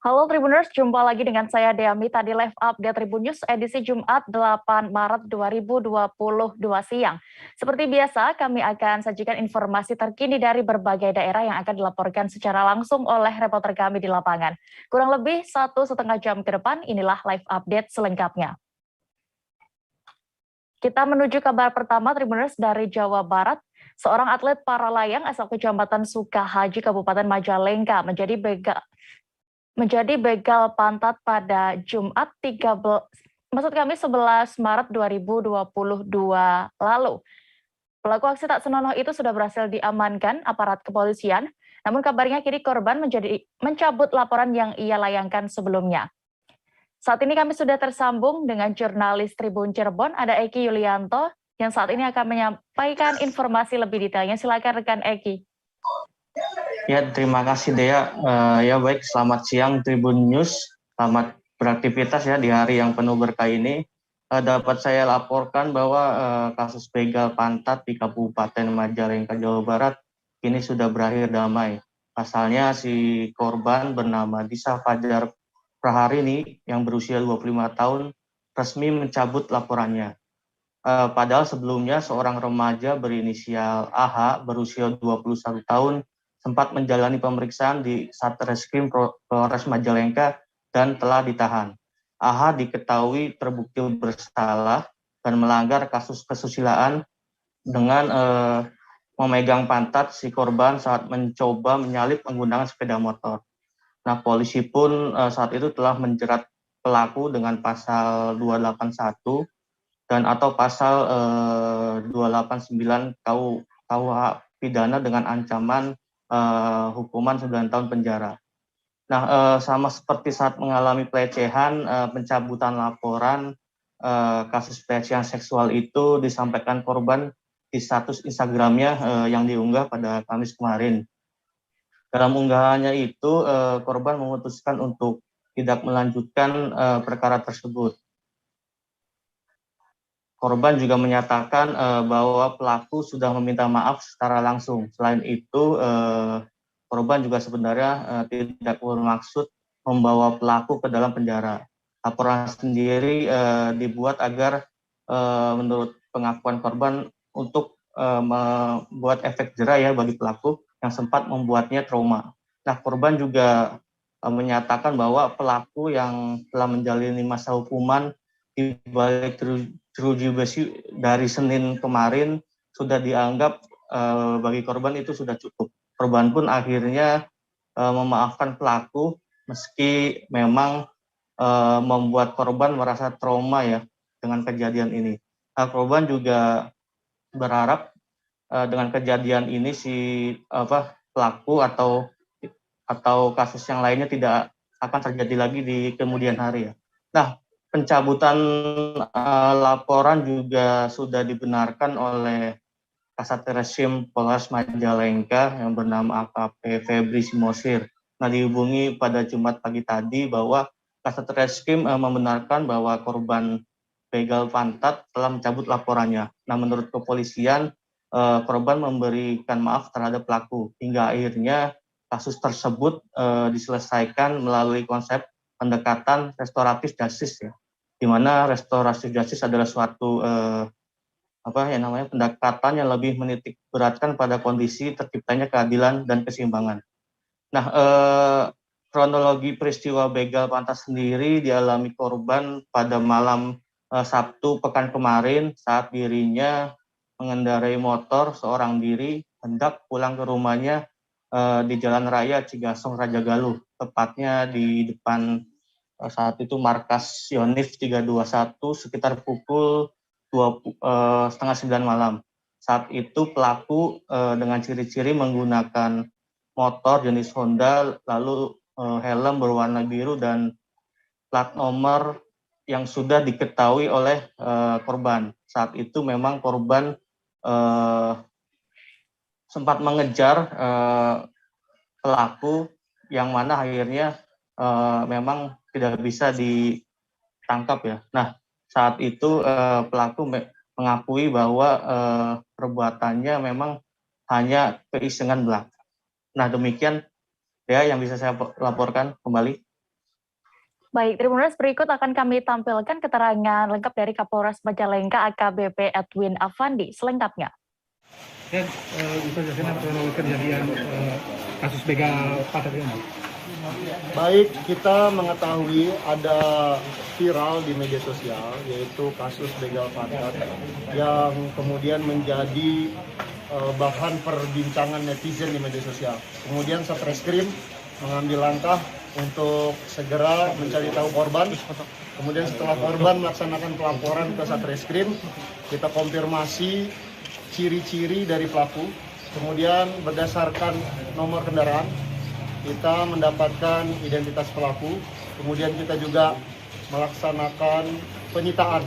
Halo Tribuners, jumpa lagi dengan saya Dea Mita di Live Update Tribun News edisi Jumat 8 Maret 2022 siang. Seperti biasa, kami akan sajikan informasi terkini dari berbagai daerah yang akan dilaporkan secara langsung oleh reporter kami di lapangan. Kurang lebih 1,5 jam ke depan, inilah Live Update selengkapnya. Kita menuju kabar pertama Tribuners dari Jawa Barat. Seorang atlet para layang asal Kecamatan Sukahaji, Kabupaten Majalengka menjadi begal pantat pada Jumat 11 Maret 2022 lalu. Pelaku aksi tak senonoh itu sudah berhasil diamankan aparat kepolisian, namun kabarnya kini korban mencabut laporan yang ia layangkan sebelumnya. Saat ini kami sudah tersambung dengan jurnalis Tribun Cirebon, ada Eki Yulianto, yang saat ini akan menyampaikan informasi lebih detailnya. Silakan rekan Eki. Ya, terima kasih Dea. Ya baik, selamat siang Tribun News. Selamat beraktivitas ya di hari yang penuh berkah ini. Dapat saya laporkan bahwa kasus begal pantat di Kabupaten Majalengka, Jawa Barat kini sudah berakhir damai. Pasalnya si korban bernama Disa Fajar Praharini yang berusia 25 tahun resmi mencabut laporannya. Padahal sebelumnya seorang remaja berinisial AH berusia 21 tahun sempat menjalani pemeriksaan di Satreskrim Polres Majalengka dan telah ditahan. AH diketahui terbukti bersalah dan melanggar kasus kesusilaan dengan memegang pantat si korban saat mencoba menyalip menggunakan sepeda motor. Nah, polisi pun saat itu telah menjerat pelaku dengan pasal 281 dan atau pasal 289 KUH pidana dengan ancaman hukuman 9 tahun penjara. Nah, sama seperti saat mengalami pelecehan, pencabutan laporan kasus pelecehan seksual itu disampaikan korban di status Instagramnya yang diunggah pada Kamis kemarin. Dalam unggahannya itu, korban memutuskan untuk tidak melanjutkan perkara tersebut. Korban juga menyatakan bahwa pelaku sudah meminta maaf secara langsung. Selain itu, korban juga sebenarnya tidak bermaksud membawa pelaku ke dalam penjara. Laporan sendiri dibuat agar menurut pengakuan korban untuk membuat efek jera ya bagi pelaku yang sempat membuatnya trauma. Nah, korban juga menyatakan bahwa pelaku yang telah menjalani masa hukuman di balik jeruji besi dari Senin kemarin sudah dianggap bagi korban itu sudah cukup. Korban pun akhirnya memaafkan pelaku meski memang membuat korban merasa trauma ya dengan kejadian ini. Nah, korban juga berharap dengan kejadian ini si pelaku atau kasus yang lainnya tidak akan terjadi lagi di kemudian hari ya. Nah, pencabutan laporan juga sudah dibenarkan oleh Kasatreskrim Polres Majalengka yang bernama AKP Febri Simosir. Nah, dihubungi pada Jumat pagi tadi bahwa Kasatreskrim membenarkan bahwa korban begal pantat telah mencabut laporannya. Nah, menurut kepolisian, korban memberikan maaf terhadap pelaku hingga akhirnya kasus tersebut diselesaikan melalui konsep pendekatan restoratif justice ya, di mana restoratif justice adalah suatu pendekatan yang lebih menitik beratkan pada kondisi terciptanya keadilan dan keseimbangan. Nah, kronologi peristiwa begal pantat sendiri dialami korban pada malam Sabtu pekan kemarin saat dirinya mengendarai motor seorang diri hendak pulang ke rumahnya di Jalan Raya Cigasong Rajagaluh, tepatnya di depan saat itu markas Yonif 321 sekitar pukul 8:30 malam. Saat itu pelaku dengan ciri-ciri menggunakan motor jenis Honda, lalu helm berwarna biru dan plat nomor yang sudah diketahui oleh korban. Saat itu memang korban sempat mengejar pelaku yang mana akhirnya memang tidak bisa ditangkap ya. Nah, saat itu pelaku mengakui bahwa perbuatannya memang hanya keisengan belaka. Nah, demikian ya yang bisa saya laporkan kembali. Baik, Tribuners, berikut akan kami tampilkan keterangan lengkap dari Kapolres Majalengka AKBP Edwin Afandi. Selengkapnya. Dan bisa jelaskan kronologi kejadian kasus begal padat ini? Baik, kita mengetahui ada viral di media sosial, yaitu kasus begal padat yang kemudian menjadi bahan perbincangan netizen di media sosial. Kemudian Satreskrim mengambil langkah untuk segera mencari tahu korban. Kemudian setelah korban melaksanakan pelaporan ke Satreskrim, kita konfirmasi ciri-ciri dari pelaku. Kemudian berdasarkan nomor kendaraan, kita mendapatkan identitas pelaku. Kemudian kita juga melaksanakan penyitaan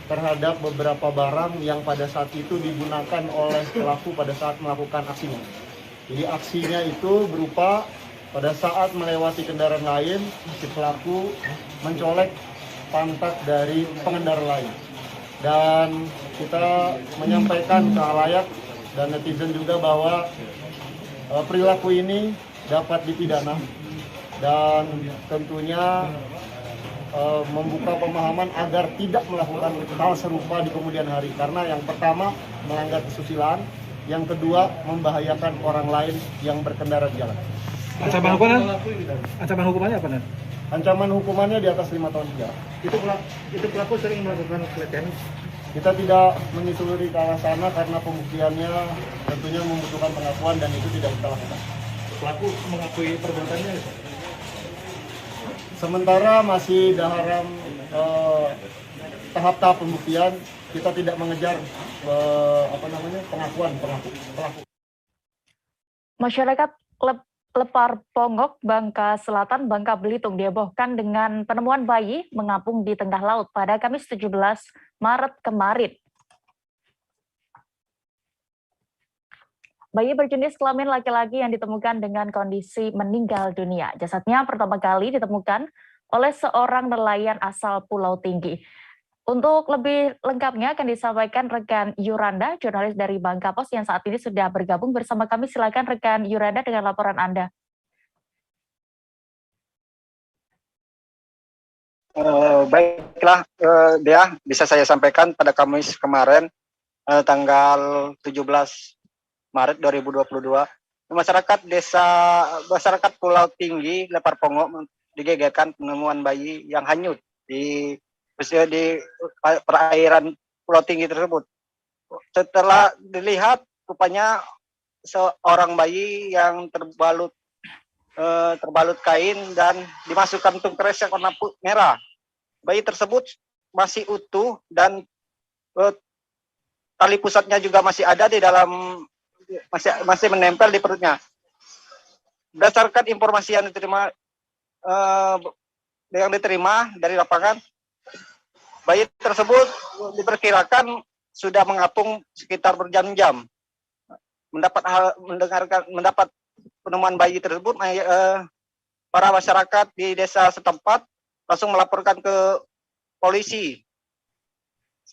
terhadap beberapa barang yang pada saat itu digunakan oleh pelaku pada saat melakukan aksinya. Jadi aksinya itu berupa pada saat melewati kendaraan lain, si pelaku mencolek pantat dari pengendara lain. Dan kita menyampaikan ke halayak dan netizen juga bahwa perilaku ini dapat dipidana dan tentunya membuka pemahaman agar tidak melakukan hal serupa di kemudian hari. Karena yang pertama melanggar kesusilaan, yang kedua membahayakan orang lain yang berkendara di jalan. Ancaman hukumannya apa, Nan? Ancaman hukumannya di atas 5 tahun penjara. Itu pelaku sering melakukan pelecehan? Kita tidak menyusuri ke arah sana karena pembuktiannya tentunya membutuhkan pengakuan dan itu tidak kita lakukan. Pelaku mengakui perbuatannya? Sementara masih dalam tahap-tahap pembuktian, kita tidak mengejar pengakuan pelaku. Masyarakat Lepar Pongok, Bangka Selatan, Bangka Belitung dihebohkan dengan penemuan bayi mengapung di tengah laut pada Kamis 17 Maret kemarin. Bayi berjenis kelamin laki-laki yang ditemukan dengan kondisi meninggal dunia. Jasadnya pertama kali ditemukan oleh seorang nelayan asal Pulau Tinggi. Untuk lebih lengkapnya akan disampaikan rekan Yuranda, jurnalis dari Bangka Pos yang saat ini sudah bergabung bersama kami. Silakan rekan Yuranda dengan laporan Anda. Baiklah, Dea, bisa saya sampaikan pada Kamis kemarin, tanggal 17 Maret 2022, masyarakat Pulau Tinggi, Lepar Pongok digegerkan penemuan bayi yang hanyut di perairan Pulau Tinggi tersebut. Setelah dilihat, rupanya seorang bayi yang terbalut kain dan dimasukkan kantung kresek warna merah. Bayi tersebut masih utuh dan tali pusatnya juga masih ada di dalam, masih menempel di perutnya. Berdasarkan informasi yang diterima dari lapangan, bayi tersebut diperkirakan sudah mengapung sekitar berjam-jam. Mendapat penemuan bayi tersebut, para masyarakat di desa setempat langsung melaporkan ke polisi.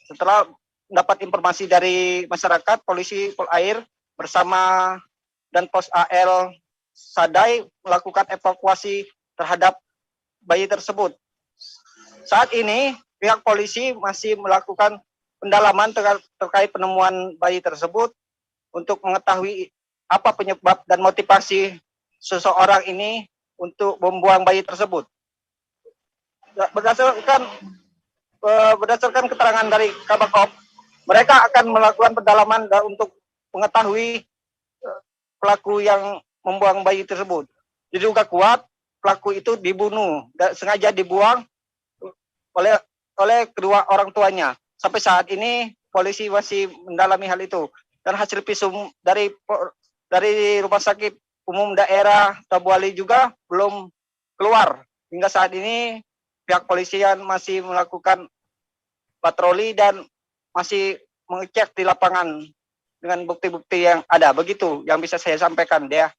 Setelah mendapat informasi dari masyarakat, polisi Polair bersama dan Pos AL Sadai melakukan evakuasi terhadap bayi tersebut. Saat ini pihak polisi masih melakukan pendalaman terkait penemuan bayi tersebut untuk mengetahui apa penyebab dan motivasi seseorang ini untuk membuang bayi tersebut. Berdasarkan keterangan dari Kabakop, mereka akan melakukan pendalaman untuk mengetahui pelaku yang membuang bayi tersebut. Diduga kuat pelaku itu dibunuh, sengaja dibuang oleh kedua orang tuanya. Sampai saat ini polisi masih mendalami hal itu, dan hasil visum dari Rumah Sakit Umum Daerah Tabuali juga belum keluar. Hingga saat ini pihak polisian masih melakukan patroli dan masih mengecek di lapangan dengan bukti-bukti yang ada. Begitu yang bisa saya sampaikan, Dea.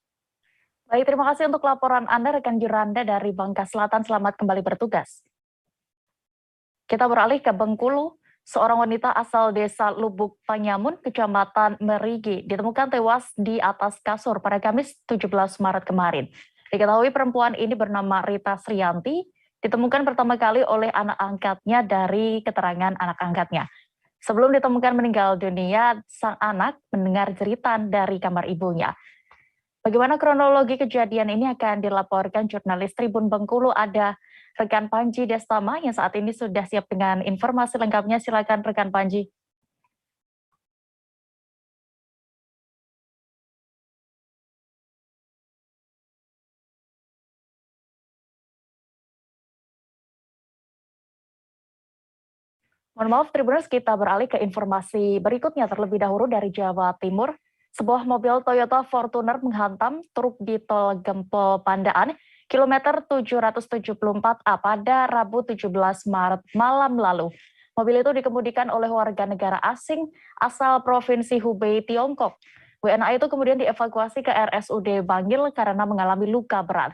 Baik, terima kasih untuk laporan Anda, rekan Yuranda dari Bangka Selatan. Selamat kembali bertugas. Kita beralih ke Bengkulu. Seorang wanita asal desa Lubuk Panyamun, Kecamatan Merigi, ditemukan tewas di atas kasur pada Kamis 17 Maret kemarin. Diketahui perempuan ini bernama Rita Srianti, ditemukan pertama kali oleh anak angkatnya dari keterangan anak angkatnya. Sebelum ditemukan meninggal dunia, sang anak mendengar jeritan dari kamar ibunya. Bagaimana kronologi kejadian ini akan dilaporkan jurnalis Tribun Bengkulu, ada rekan Panji Destama yang saat ini sudah siap dengan informasi lengkapnya. Silakan rekan Panji. Mohon maaf, Tribuners, kita beralih ke informasi berikutnya terlebih dahulu dari Jawa Timur. Sebuah mobil Toyota Fortuner menghantam truk di Tol Gempol Pandaan, kilometer 774A pada Rabu 17 Maret malam lalu. Mobil itu dikemudikan oleh warga negara asing asal Provinsi Hubei, Tiongkok. WNA itu kemudian dievakuasi ke RSUD Bangil karena mengalami luka berat.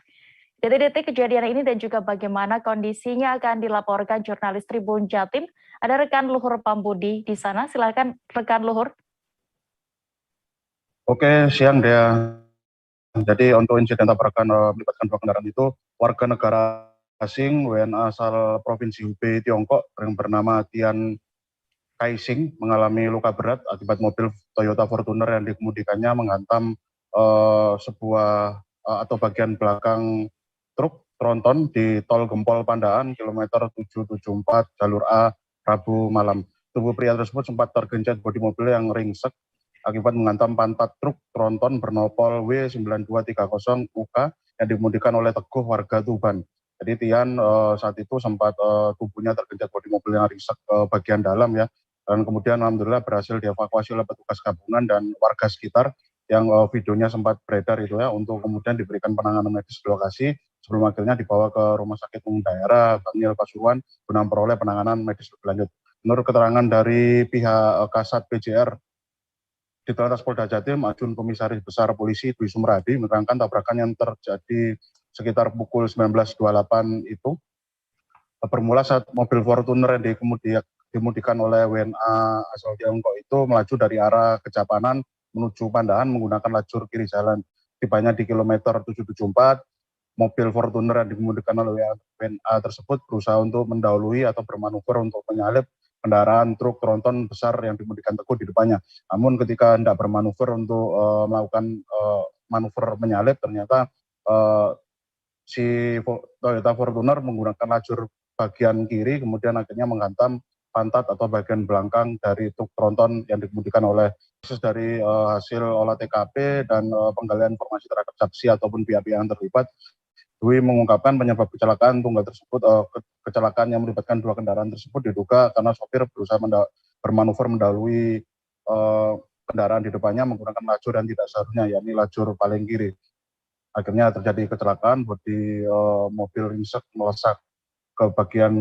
Detik-detik kejadian ini dan juga bagaimana kondisinya akan dilaporkan jurnalis Tribun Jatim. Ada rekan Luhur Pambudi di sana. Silakan rekan Luhur. Oke, siang Dea. Jadi untuk insiden tabrakan melibatkan dua kendaraan itu, warga negara asing WNA asal Provinsi Hubei, Tiongkok yang bernama Tian Kaising mengalami luka berat akibat mobil Toyota Fortuner yang dikemudikannya menghantam sebuah atau bagian belakang truk tronton di Tol Gempol Pandaan, kilometer 774 jalur A, Rabu malam. Tubuh pria tersebut sempat tergencet bodi mobil yang ringsek akibat menghantam pantat truk tronton bernopol W9230 UK yang dikemudikan oleh Teguh warga Tuban. Jadi Tian saat itu sempat tubuhnya tergencet bodi mobil yang ringsek bagian dalam ya. Dan kemudian alhamdulillah berhasil dievakuasi oleh petugas gabungan dan warga sekitar yang videonya sempat beredar itu ya, untuk kemudian diberikan penanganan medis di lokasi sebelum akhirnya dibawa ke Rumah Sakit Umum Daerah Bangil Pasuruan guna memperoleh penanganan medis lebih lanjut. Menurut keterangan dari pihak Kasat PJR di Telantas Polda Jatim, Ajun Komisaris Besar Polisi Dwi Sumradi menerangkan tabrakan yang terjadi sekitar pukul 19.28 itu bermula saat mobil Fortuner yang dikemudikan oleh WNA asal Tiongkok itu melaju dari arah Kejapanan menuju Pandaan menggunakan lajur kiri jalan. Tibanya di kilometer 774, mobil Fortuner yang dikemudikan oleh WNA tersebut berusaha untuk mendahului atau bermanuver untuk menyalip kendaraan truk tronton besar yang dikemudikan Teguh di depannya. Namun ketika hendak bermanuver untuk melakukan manuver menyalip, ternyata si Toyota Fortuner menggunakan lajur bagian kiri, kemudian akhirnya menghantam pantat atau bagian belakang dari truk tronton yang dikemudikan oleh dari hasil olah TKP dan penggalian informasi terhadap saksi ataupun pihak-pihak yang terlibat. Dwi mengungkapkan penyebab kecelakaan tunggal tersebut, kecelakaan yang melibatkan dua kendaraan tersebut diduga karena sopir berusaha bermanuver mendahului kendaraan di depannya menggunakan lajur yang tidak seharusnya, yakni lajur paling kiri. Akhirnya terjadi kecelakaan, bodi mobil ringsek melesak ke bagian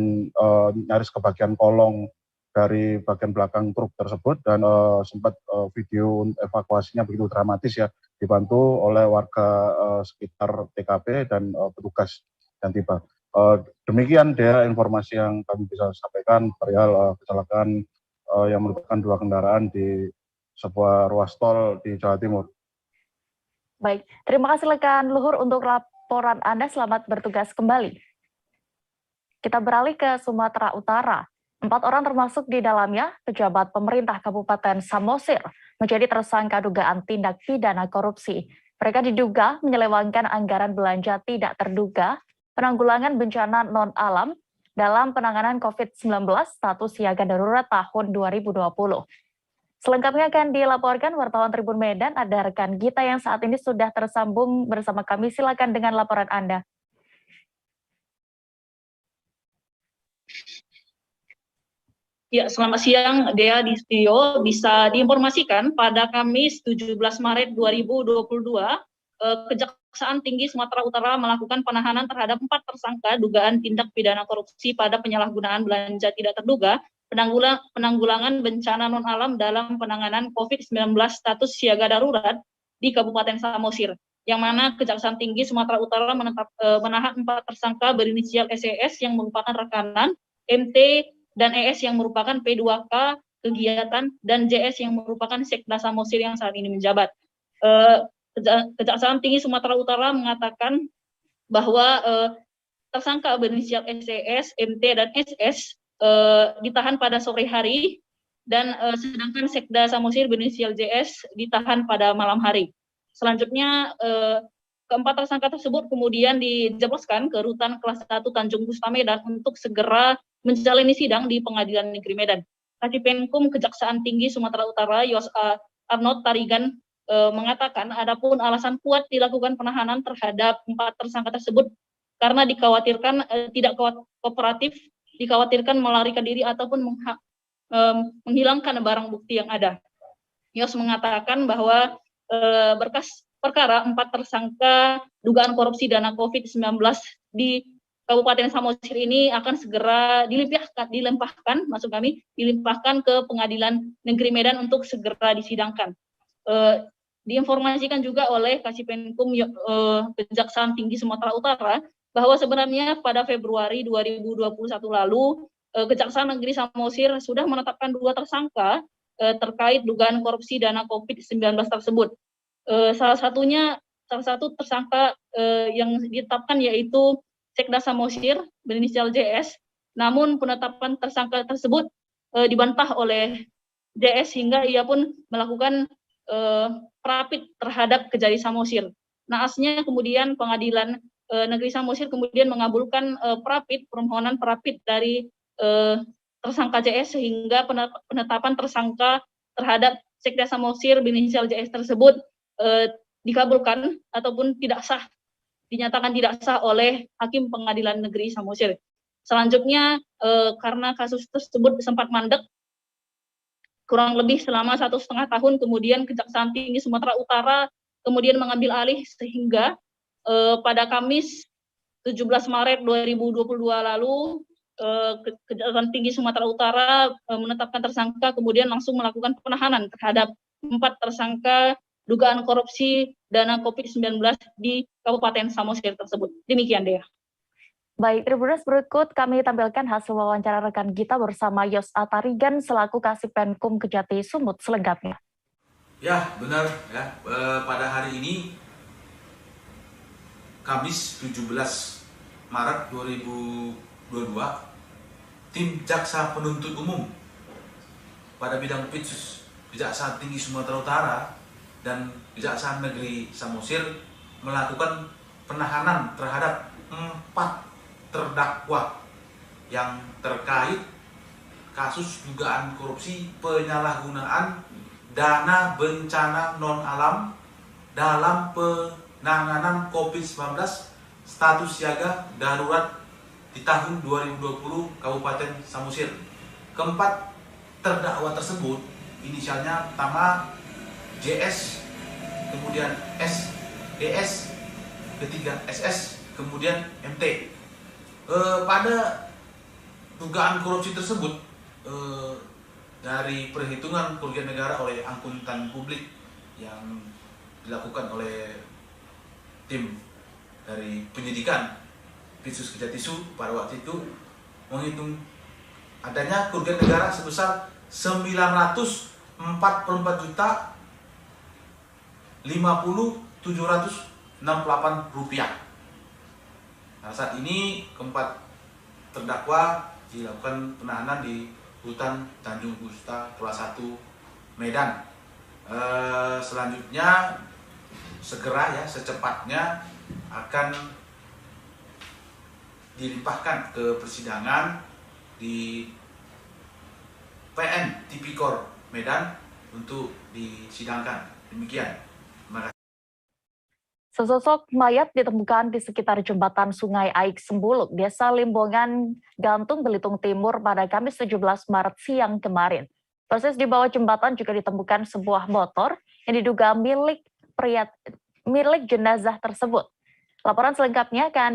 nyaris ke bagian kolong dari bagian belakang truk tersebut, dan sempat video evakuasinya begitu dramatis ya, dibantu oleh warga sekitar TKP dan petugas yang tiba. Demikian Dea informasi yang kami bisa sampaikan perihal kecelakaan yang melibatkan dua kendaraan di sebuah ruas tol di Jawa Timur. Baik, terima kasih rekan Luhur untuk laporan Anda. Selamat bertugas kembali. Kita beralih ke Sumatera Utara. 4 orang termasuk di dalamnya pejabat pemerintah Kabupaten Samosir menjadi tersangka dugaan tindak pidana korupsi. Mereka diduga menyelewengkan anggaran belanja tidak terduga, penanggulangan bencana non-alam dalam penanganan COVID-19 status siaga darurat tahun 2020. Selengkapnya akan dilaporkan wartawan Tribun Medan, ada rekan Gita yang saat ini sudah tersambung bersama kami. Silakan dengan laporan Anda. Ya, selamat siang Dea di studio. Bisa diinformasikan pada Kamis 17 Maret 2022, Kejaksaan Tinggi Sumatera Utara melakukan penahanan terhadap 4 tersangka dugaan tindak pidana korupsi pada penyalahgunaan belanja tidak terduga, penanggulangan bencana non-alam dalam penanganan COVID-19 status siaga darurat di Kabupaten Samosir, yang mana Kejaksaan Tinggi Sumatera Utara menahan 4 tersangka berinisial SES yang merupakan rekanan, MT dan ES yang merupakan P2K kegiatan, dan JS yang merupakan Sekda Samosir yang saat ini menjabat. Kejaksaan Tinggi Sumatera Utara mengatakan bahwa tersangka berinisial SES, MT, dan SS ditahan pada sore hari, dan sedangkan Sekda Samosir berinisial JS ditahan pada malam hari. Selanjutnya keempat tersangka tersebut kemudian dijebloskan ke Rutan Kelas 1 Tanjung Gusta Medan untuk segera menjalani sidang di Pengadilan Negeri Medan. Kasipenkum Kejaksaan Tinggi Sumatera Utara Yos Arnold Tarigan mengatakan adapun alasan kuat dilakukan penahanan terhadap 4 tersangka tersebut karena dikhawatirkan tidak kooperatif, dikhawatirkan melarikan diri ataupun menghilangkan barang bukti yang ada. Yos mengatakan bahwa berkas perkara 4 tersangka dugaan korupsi dana COVID-19 di Kabupaten Samosir ini akan segera dilimpahkan ke Pengadilan Negeri Medan untuk segera disidangkan. Diinformasikan juga oleh Kasipenkum Kejaksaan Tinggi Sumatera Utara bahwa sebenarnya pada Februari 2021 lalu Kejaksaan Negeri Samosir sudah menetapkan 2 tersangka terkait dugaan korupsi dana COVID-19 tersebut. Salah satu tersangka yang ditetapkan yaitu Sekda Samosir berinisial JS, namun penetapan tersangka tersebut dibantah oleh JS hingga ia pun melakukan prapit terhadap Kejari Samosir. Naasnya kemudian Pengadilan Negeri Samosir kemudian mengabulkan permohonan prapit dari tersangka JS sehingga penetapan tersangka terhadap Sekda Samosir berinisial JS tersebut dikabulkan ataupun tidak sah, dinyatakan tidak sah oleh Hakim Pengadilan Negeri Samosir. Selanjutnya karena kasus tersebut sempat mandek kurang lebih selama 1,5 tahun, kemudian Kejaksaan Tinggi Sumatera Utara kemudian mengambil alih sehingga pada Kamis 17 Maret 2022 lalu Kejaksaan Tinggi Sumatera Utara menetapkan tersangka kemudian langsung melakukan penahanan terhadap 4 tersangka dugaan korupsi dana COVID-19 di Kabupaten Samosir tersebut. Demikian, Dea. Baik, Tribuners, berikut kami tampilkan hasil wawancara rekan kita bersama Yos Atarigan selaku Kasipenkum Kejati Sumut selengkapnya. Ya, benar ya. Pada hari ini Kamis 17 Maret 2022, tim Jaksa Penuntut Umum pada bidang Pitsus Kejaksaan Tinggi Sumatera Utara dan Kejaksaan Negeri Samosir melakukan penahanan terhadap 4 terdakwa yang terkait kasus dugaan korupsi penyalahgunaan dana bencana non-alam dalam penanganan COVID-19 status siaga darurat di tahun 2020 Kabupaten Samosir. Keempat terdakwa tersebut inisialnya pertama JS, kemudian SES, ketiga SS, kemudian MT. Pada dugaan korupsi tersebut dari perhitungan kerugian negara oleh akuntan publik yang dilakukan oleh tim dari penyidikan Pitsus Kejatisu pada waktu itu menghitung adanya kerugian negara sebesar 944.50.768 rupiah. Nah, saat ini keempat terdakwa dilakukan penahanan di Rutan Tanjung Gusta Kelas 1 Medan. Selanjutnya segera ya secepatnya akan dilimpahkan ke persidangan di PN Tipikor Medan untuk disidangkan. Demikian. Terima kasih. Sesosok mayat ditemukan di sekitar jembatan Sungai Aik Sembuluk, Desa Limbongan, Gantung, Belitung Timur pada Kamis 17 Maret siang kemarin. Persis di bawah jembatan juga ditemukan sebuah motor yang diduga milik jenazah tersebut. Laporan selengkapnya akan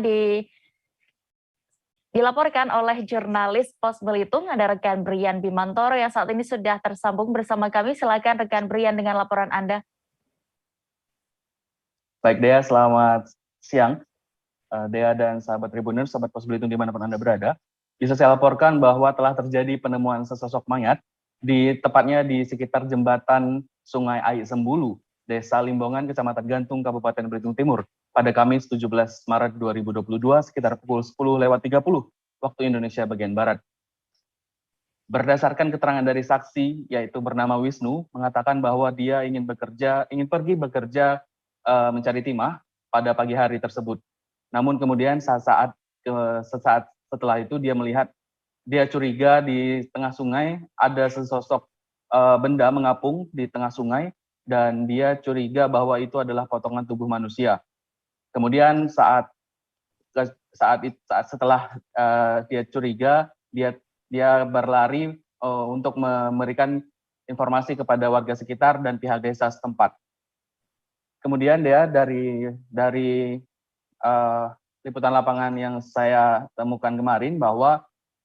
dilaporkan oleh jurnalis Pos Belitung, ada rekan Brian Bimantoro yang saat ini sudah tersambung bersama kami. Silakan rekan Brian dengan laporan Anda. Baik Dea, selamat siang. Dea dan sahabat Tribuners, sahabat Pos Belitung dimanapun Anda berada. Bisa saya laporkan bahwa telah terjadi penemuan sesosok mayat tepatnya di sekitar jembatan Sungai Aik Sembulu, Desa Limbongan, Kecamatan Gantung, Kabupaten Belitung Timur, pada Kamis 17 Maret 2022 sekitar pukul 10.30 waktu Indonesia bagian Barat. Berdasarkan keterangan dari saksi, yaitu bernama Wisnu, mengatakan bahwa dia ingin pergi bekerja mencari timah pada pagi hari tersebut. Namun kemudian sesaat setelah itu dia curiga di tengah sungai ada sesosok benda mengapung di tengah sungai, dan dia curiga bahwa itu adalah potongan tubuh manusia. Kemudian setelah dia curiga, dia berlari untuk memberikan informasi kepada warga sekitar dan pihak desa setempat. Kemudian dia dari liputan lapangan yang saya temukan kemarin bahwa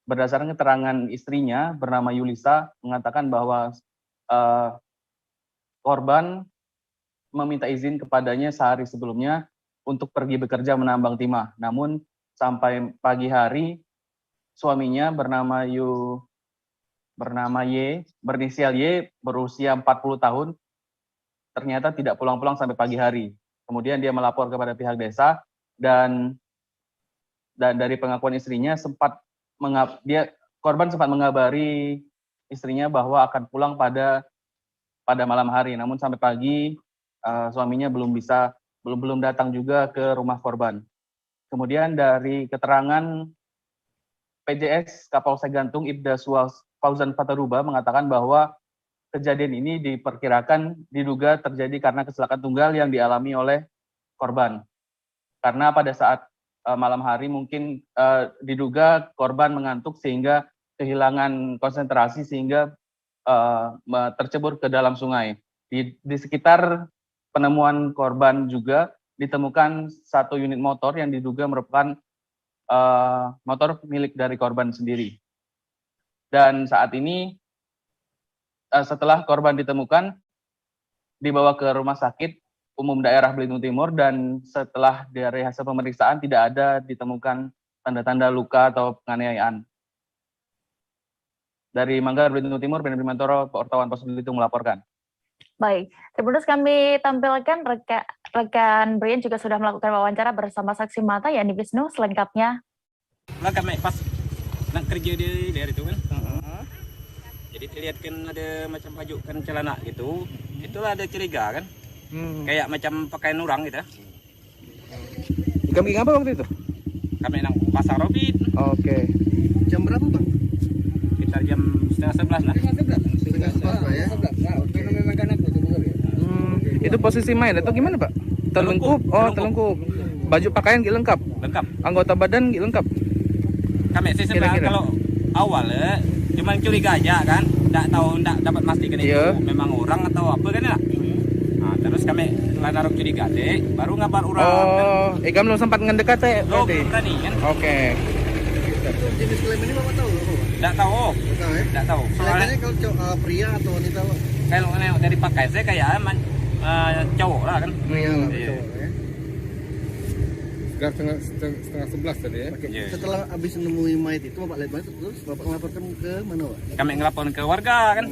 berdasarkan keterangan istrinya bernama Yulisa mengatakan bahwa korban meminta izin kepadanya sehari sebelumnya untuk pergi bekerja menambang timah. Namun sampai pagi hari suaminya bernama Y, berinisial Y, berusia 40 tahun, ternyata tidak pulang-pulang sampai pagi hari. Kemudian dia melapor kepada pihak desa, dan dari pengakuan istrinya korban sempat mengabari istrinya bahwa akan pulang pada malam hari. Namun sampai pagi suaminya belum datang juga ke rumah korban. Kemudian dari keterangan PJS Kapolsek Gantung Ibda Fauzan Fataruba mengatakan bahwa kejadian ini diduga terjadi karena kecelakaan tunggal yang dialami oleh korban. Karena pada saat malam hari mungkin diduga korban mengantuk sehingga kehilangan konsentrasi sehingga tercebur ke dalam sungai. Di sekitar penemuan korban juga ditemukan satu unit motor yang diduga merupakan motor milik dari korban sendiri. Dan saat ini setelah korban ditemukan, dibawa ke Rumah Sakit Umum Daerah Belitung Timur, dan setelah dari hasil pemeriksaan tidak ada ditemukan tanda-tanda luka atau penganiayaan. Dari Manggar, Belitung Timur, Benar Bimantoro, wartawan Pos Belitung melaporkan. Baik, Tribuners, kami tampilkan rekan Brian juga sudah melakukan wawancara bersama saksi mata, yakni Wisnu. Selengkapnya. Kami pas nak kerja di daerah itu kan. Jadi terlihat kan ada macam pajukan celana gitu. Itulah ada curiga kan. Kayak macam pakaian orang gitu. Kami apa waktu itu? Kami nang pasar Robin. Oke. Jam berapa, Bang? Sekitar jam 10:30 lah. Setengah 11 ya. Itu posisi main atau gimana, Pak? Terlengkup. Oh, terlengkup. Baju pakaian lengkap. Lengkap. Anggota badan lengkap. Kami sih sebenarnya kalau awalnya cuma curiga aja kan, enggak dapat pastikan itu memang orang atau apa kan ya. Nah, terus kami setelah naruh curiga deh, baru ngabar orang. Oh, kan. Kamu belum sempat ngedekat ya? Belum berani kan. Oke. Jenis kelamin ini Bapak tahu? Enggak tahu. Enggak tahu. Soalnya kalau pria atau wanita, Pak? Kalau dari pakai saya kayak cowok lah kan. Pria lah, cowok ya. Setengah 11 tadi ya. Okay. Setelah habis nemuin mayat itu, Bapak lihat mayat terus Bapak ngelaporkan ke mana, Pak? Kami ngelaporkan ke warga kan.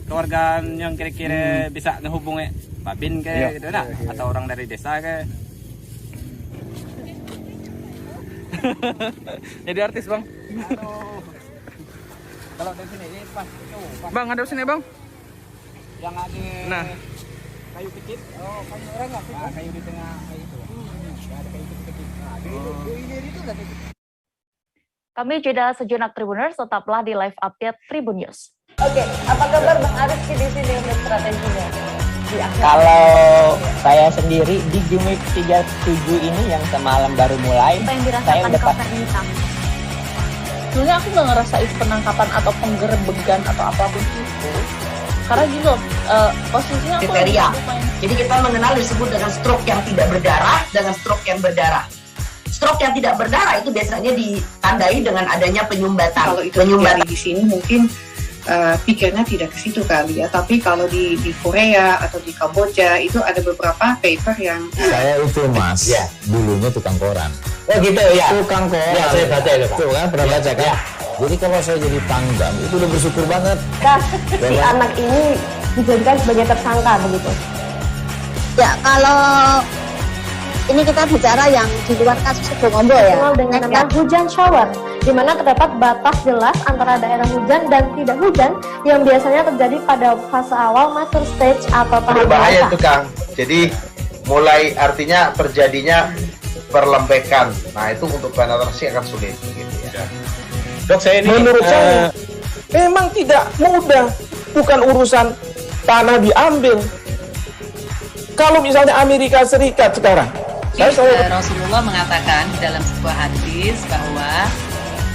Ke warga yang kira-kira bisa ngehubungi Pak Bin kayak gitu nah, atau orang dari desa kayak. Jadi artis, Bang. Aduh. Kalau dari sini ini pas cowok. Bang, ada sini, Bang. Yang ada nah, kayu kecil. Oh, kayu orang enggak sih? Nah, kayu di tengah itu. Ada kayu kecil. Nah, itu udah Kami jeda sejenak Tribuners, tetaplah di live update Tribun News. Oke, apa kabar Bang Aris di sini untuk strateginya? Kalau saya sendiri di Gimik 37 ini yang semalam baru mulai, saya udah pasti. Sebenarnya aku nggak ngerasa itu penangkapan atau penggerebegan atau apapun itu. Karena gitu, posisinya aku kriteria. Jadi kita mengenal disebut dengan stroke yang tidak berdarah dengan stroke yang berdarah. Stroke yang tidak berdarah itu biasanya ditandai dengan adanya penyumbatan. Kalau itu terjadi di sini mungkin pikirnya tidak ke situ kali ya, tapi kalau di Korea atau di Kamboja itu ada beberapa paper yang saya itu Mas, ya dulunya tukang koran. Oh gitu ya. Tukang koran. Ya, saya baca itu Pak. Tuh kan pernah baca kan? Ya. Jadi kalau saya jadi pangdam itu udah bersyukur banget. Si anak ini dijadikan sebagai tersangka begitu. Ya kalau Ini kita bicara yang di luar kasus Sebongombo ya. Dengan nama hujan shower, di mana terdapat batas jelas antara daerah hujan dan tidak hujan yang biasanya terjadi pada fase awal mature stage atau tahap berbahaya itu Kang. Jadi mulai artinya terjadinya perlembekan. Nah itu untuk penetrasi akan sulit. Gitu ya. Dok, saya ini Menurut saya memang tidak mudah, bukan urusan tanah diambil. Kalau misalnya Amerika Serikat sekarang, Rasulullah mengatakan di dalam sebuah hadis bahwa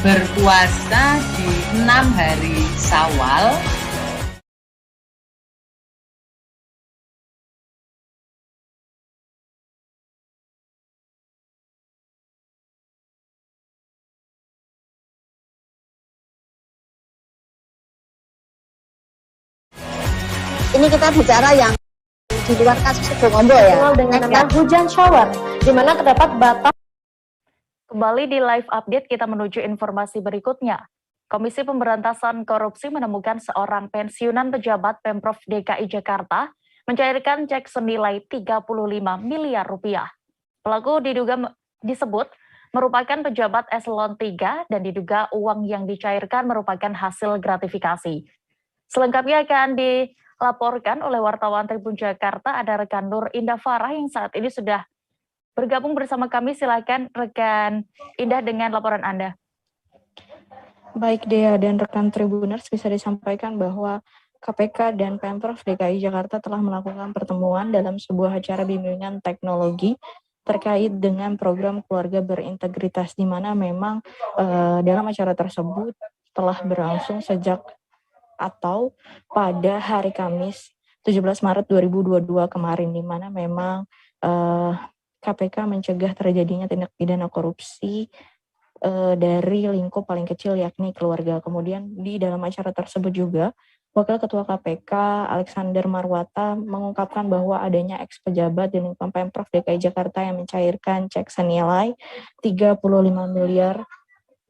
berpuasa di 6 hari Syawal Ini kita bicara yang di luar kasus Sebongombo ya. Dengan nama hujan shower, di mana terdapat batas. Kembali di live update, kita menuju informasi berikutnya. Komisi Pemberantasan Korupsi menemukan seorang pensiunan pejabat Pemprov DKI Jakarta mencairkan cek senilai 35 miliar rupiah. Pelaku disebut merupakan pejabat eselon 3 dan diduga uang yang dicairkan merupakan hasil gratifikasi. Selengkapnya akan dilaporkan oleh wartawan Tribun Jakarta, ada rekan Nur Indah Farah yang saat ini sudah bergabung bersama kami. Silakan rekan Indah dengan laporan Anda. Baik Dea dan rekan Tribuners, bisa disampaikan bahwa KPK dan Pemprov DKI Jakarta telah melakukan pertemuan dalam sebuah acara bimbingan teknologi terkait dengan program keluarga berintegritas, di mana memang dalam acara tersebut telah berlangsung sejak atau pada hari Kamis 17 Maret 2022 kemarin, di mana memang KPK mencegah terjadinya tindak pidana korupsi dari lingkup paling kecil yakni keluarga. Kemudian di dalam acara tersebut juga Wakil Ketua KPK Alexander Marwata mengungkapkan bahwa adanya ex-pejabat di lingkup Pemprov DKI Jakarta yang mencairkan cek senilai 35 miliar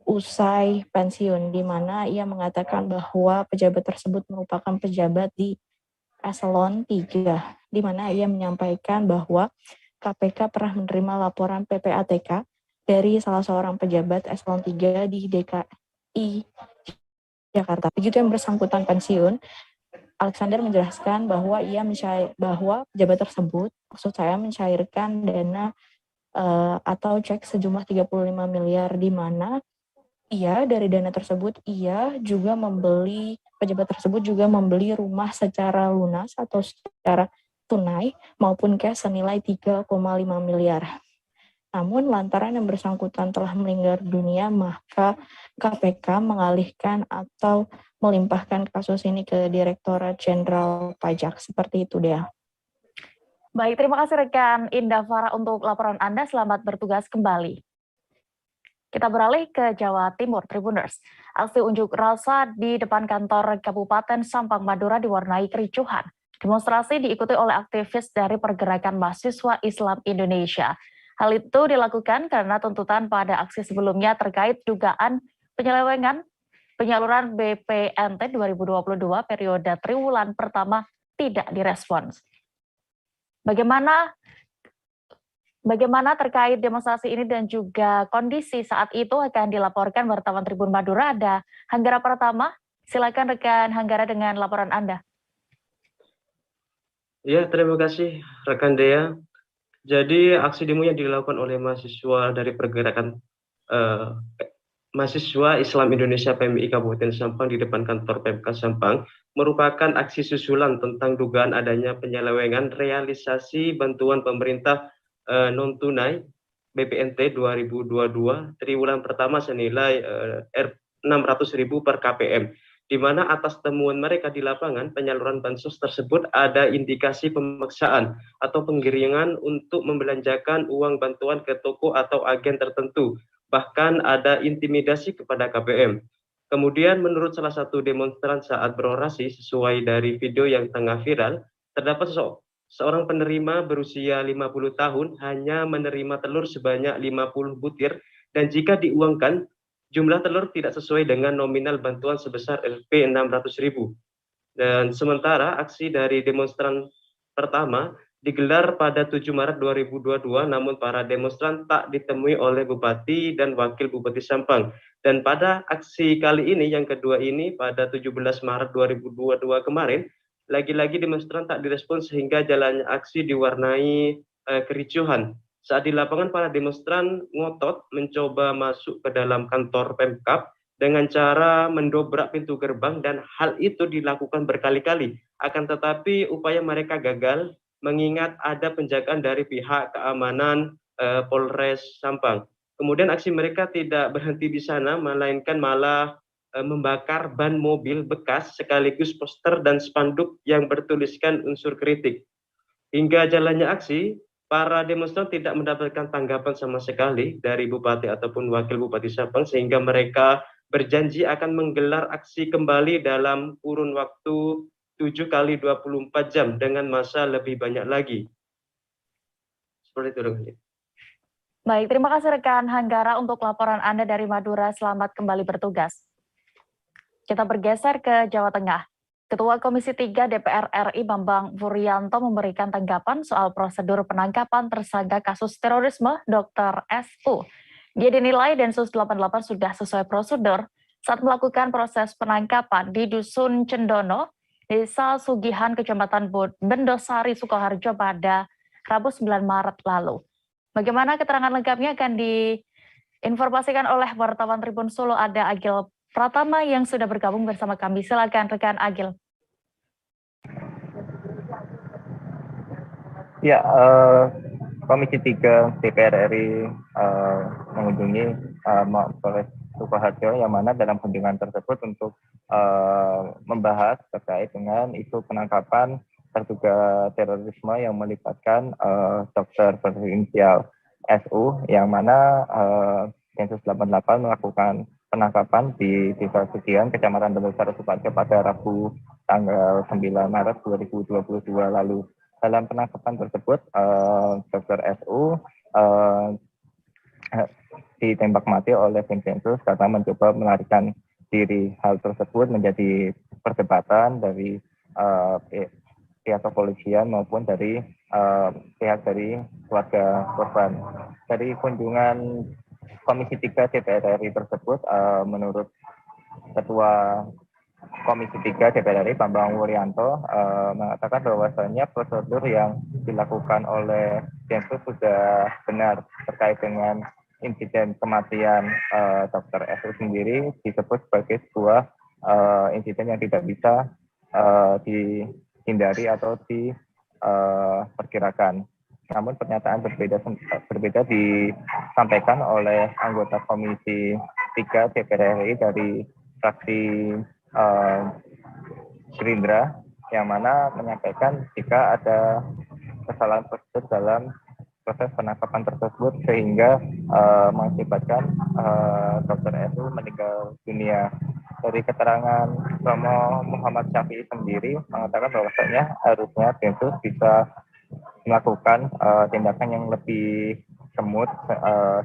usai pensiun, di mana ia mengatakan bahwa pejabat tersebut merupakan pejabat di eselon 3, di mana ia menyampaikan bahwa KPK pernah menerima laporan PPATK dari salah seorang pejabat eselon 3 di DKI Jakarta. Begitu yang bersangkutan pensiun, Alexander menjelaskan bahwa bahwa pejabat tersebut, maksud saya, mencairkan dana atau cek sejumlah 35 miliar, di mana dari dana tersebut pejabat tersebut juga membeli rumah secara lunas atau secara tunai maupun cash senilai 3,5 miliar. Namun lantaran yang bersangkutan telah meninggal dunia, maka KPK mengalihkan atau melimpahkan kasus ini ke Direktorat Jenderal Pajak. Seperti itu, Dea. Baik, terima kasih rekan Indah Farah untuk laporan Anda. Selamat bertugas kembali. Kita beralih ke Jawa Timur, Tribuners. Aksi unjuk rasa di depan kantor Kabupaten Sampang, Madura diwarnai kericuhan. Demonstrasi diikuti oleh aktivis dari Pergerakan Mahasiswa Islam Indonesia. Hal itu dilakukan karena tuntutan pada aksi sebelumnya terkait dugaan penyelewengan penyaluran BPNT 2022 periode triwulan pertama tidak direspons. Bagaimana terkait demonstrasi ini dan juga kondisi saat itu akan dilaporkan wartawan Tribun Madura, ada Hanggara Pratama. Silakan rekan Hanggara dengan laporan Anda. Ya, terima kasih rekan Dea. Jadi aksi demo yang dilakukan oleh mahasiswa dari Pergerakan Mahasiswa Islam Indonesia PMI Kabupaten Sampang di depan kantor PMK Sampang merupakan aksi susulan tentang dugaan adanya penyelewengan realisasi bantuan pemerintah non-tunai BPNT 2022 triwulan pertama senilai 600.000 per KPM, di mana atas temuan mereka di lapangan penyaluran bansos tersebut ada indikasi pemaksaan atau penggiringan untuk membelanjakan uang bantuan ke toko atau agen tertentu, bahkan ada intimidasi kepada KPM. Kemudian menurut salah satu demonstran saat berorasi, sesuai dari video yang tengah viral, terdapat seorang penerima berusia 50 tahun hanya menerima telur sebanyak 50 butir, dan jika diuangkan jumlah telur tidak sesuai dengan nominal bantuan sebesar Rp600.000. Dan sementara aksi dari demonstran pertama digelar pada 7 Maret 2022, namun para demonstran tak ditemui oleh Bupati dan Wakil Bupati Sampang. Dan pada aksi kali ini, yang kedua ini, pada 17 Maret 2022 kemarin, lagi-lagi demonstran tak direspon sehingga jalannya aksi diwarnai kericuhan. Saat di lapangan, para demonstran ngotot mencoba masuk ke dalam kantor Pemkab dengan cara mendobrak pintu gerbang, dan hal itu dilakukan berkali-kali. Akan tetapi upaya mereka gagal, mengingat ada penjagaan dari pihak keamanan Polres Sampang. Kemudian aksi mereka tidak berhenti di sana, melainkan malah membakar ban mobil bekas sekaligus poster dan spanduk yang bertuliskan unsur kritik. Hingga jalannya aksi, para demonstran tidak mendapatkan tanggapan sama sekali dari Bupati ataupun Wakil Bupati Sampang, sehingga mereka berjanji akan menggelar aksi kembali dalam kurun waktu 7 kali 24 jam dengan masa lebih banyak lagi. Seperti itu, rekan. Baik, terima kasih rekan Hanggara untuk laporan Anda dari Madura. Selamat kembali bertugas. Kita bergeser ke Jawa Tengah. Ketua Komisi 3 DPR RI Bambang Wuryanto memberikan tanggapan soal prosedur penangkapan tersangka kasus terorisme Dr. SU. Dia dinilai Densus 88 sudah sesuai prosedur saat melakukan proses penangkapan di Dusun Cendono, Desa Sugihan, Kecamatan Bendosari, Sukoharjo pada Rabu 9 Maret lalu. Bagaimana keterangan lengkapnya akan diinformasikan oleh wartawan Tribun Solo, ada Agil Pratama yang sudah bergabung bersama kami. Silakan rekan Agil. Ya, Komisi 3 DPR RI mengunjungi Polres Sukoharjo, yang mana dalam kunjungan tersebut untuk membahas terkait dengan isu penangkapan terduga terorisme yang melibatkan dokter berinisial SU, yang mana Densus 88 melakukan penangkapan di Desa Sugihan, Kecamatan Bendosari, Sukoharjo pada Rabu tanggal 9 Maret 2022 lalu. Dalam penangkapan tersebut, Dr. SU ditembak mati oleh tim Densus karena mencoba melarikan diri. Hal tersebut menjadi perdebatan dari pihak kepolisian maupun dari pihak dari keluarga korban. Dari kunjungan Komisi 3 DPR RI tersebut, menurut Ketua Komisi 3 DPR RI Bambang Wuryanto mengatakan bahwasannya prosedur yang dilakukan oleh Densus sudah benar terkait dengan insiden kematian Dr. SU sendiri, disebut sebagai sebuah insiden yang tidak bisa dihindari atau diperkirakan. Namun pernyataan berbeda disampaikan oleh anggota Komisi 3 DPR RI dari fraksi Gerindra, yang mana menyampaikan jika ada kesalahan prosedur dalam proses penangkapan tersebut sehingga mengakibatkan Dr. SU meninggal dunia. Dari keterangan Romo Muhammad Syafi'i sendiri mengatakan bahwasanya harusnya Densus bisa melakukan tindakan yang lebih semut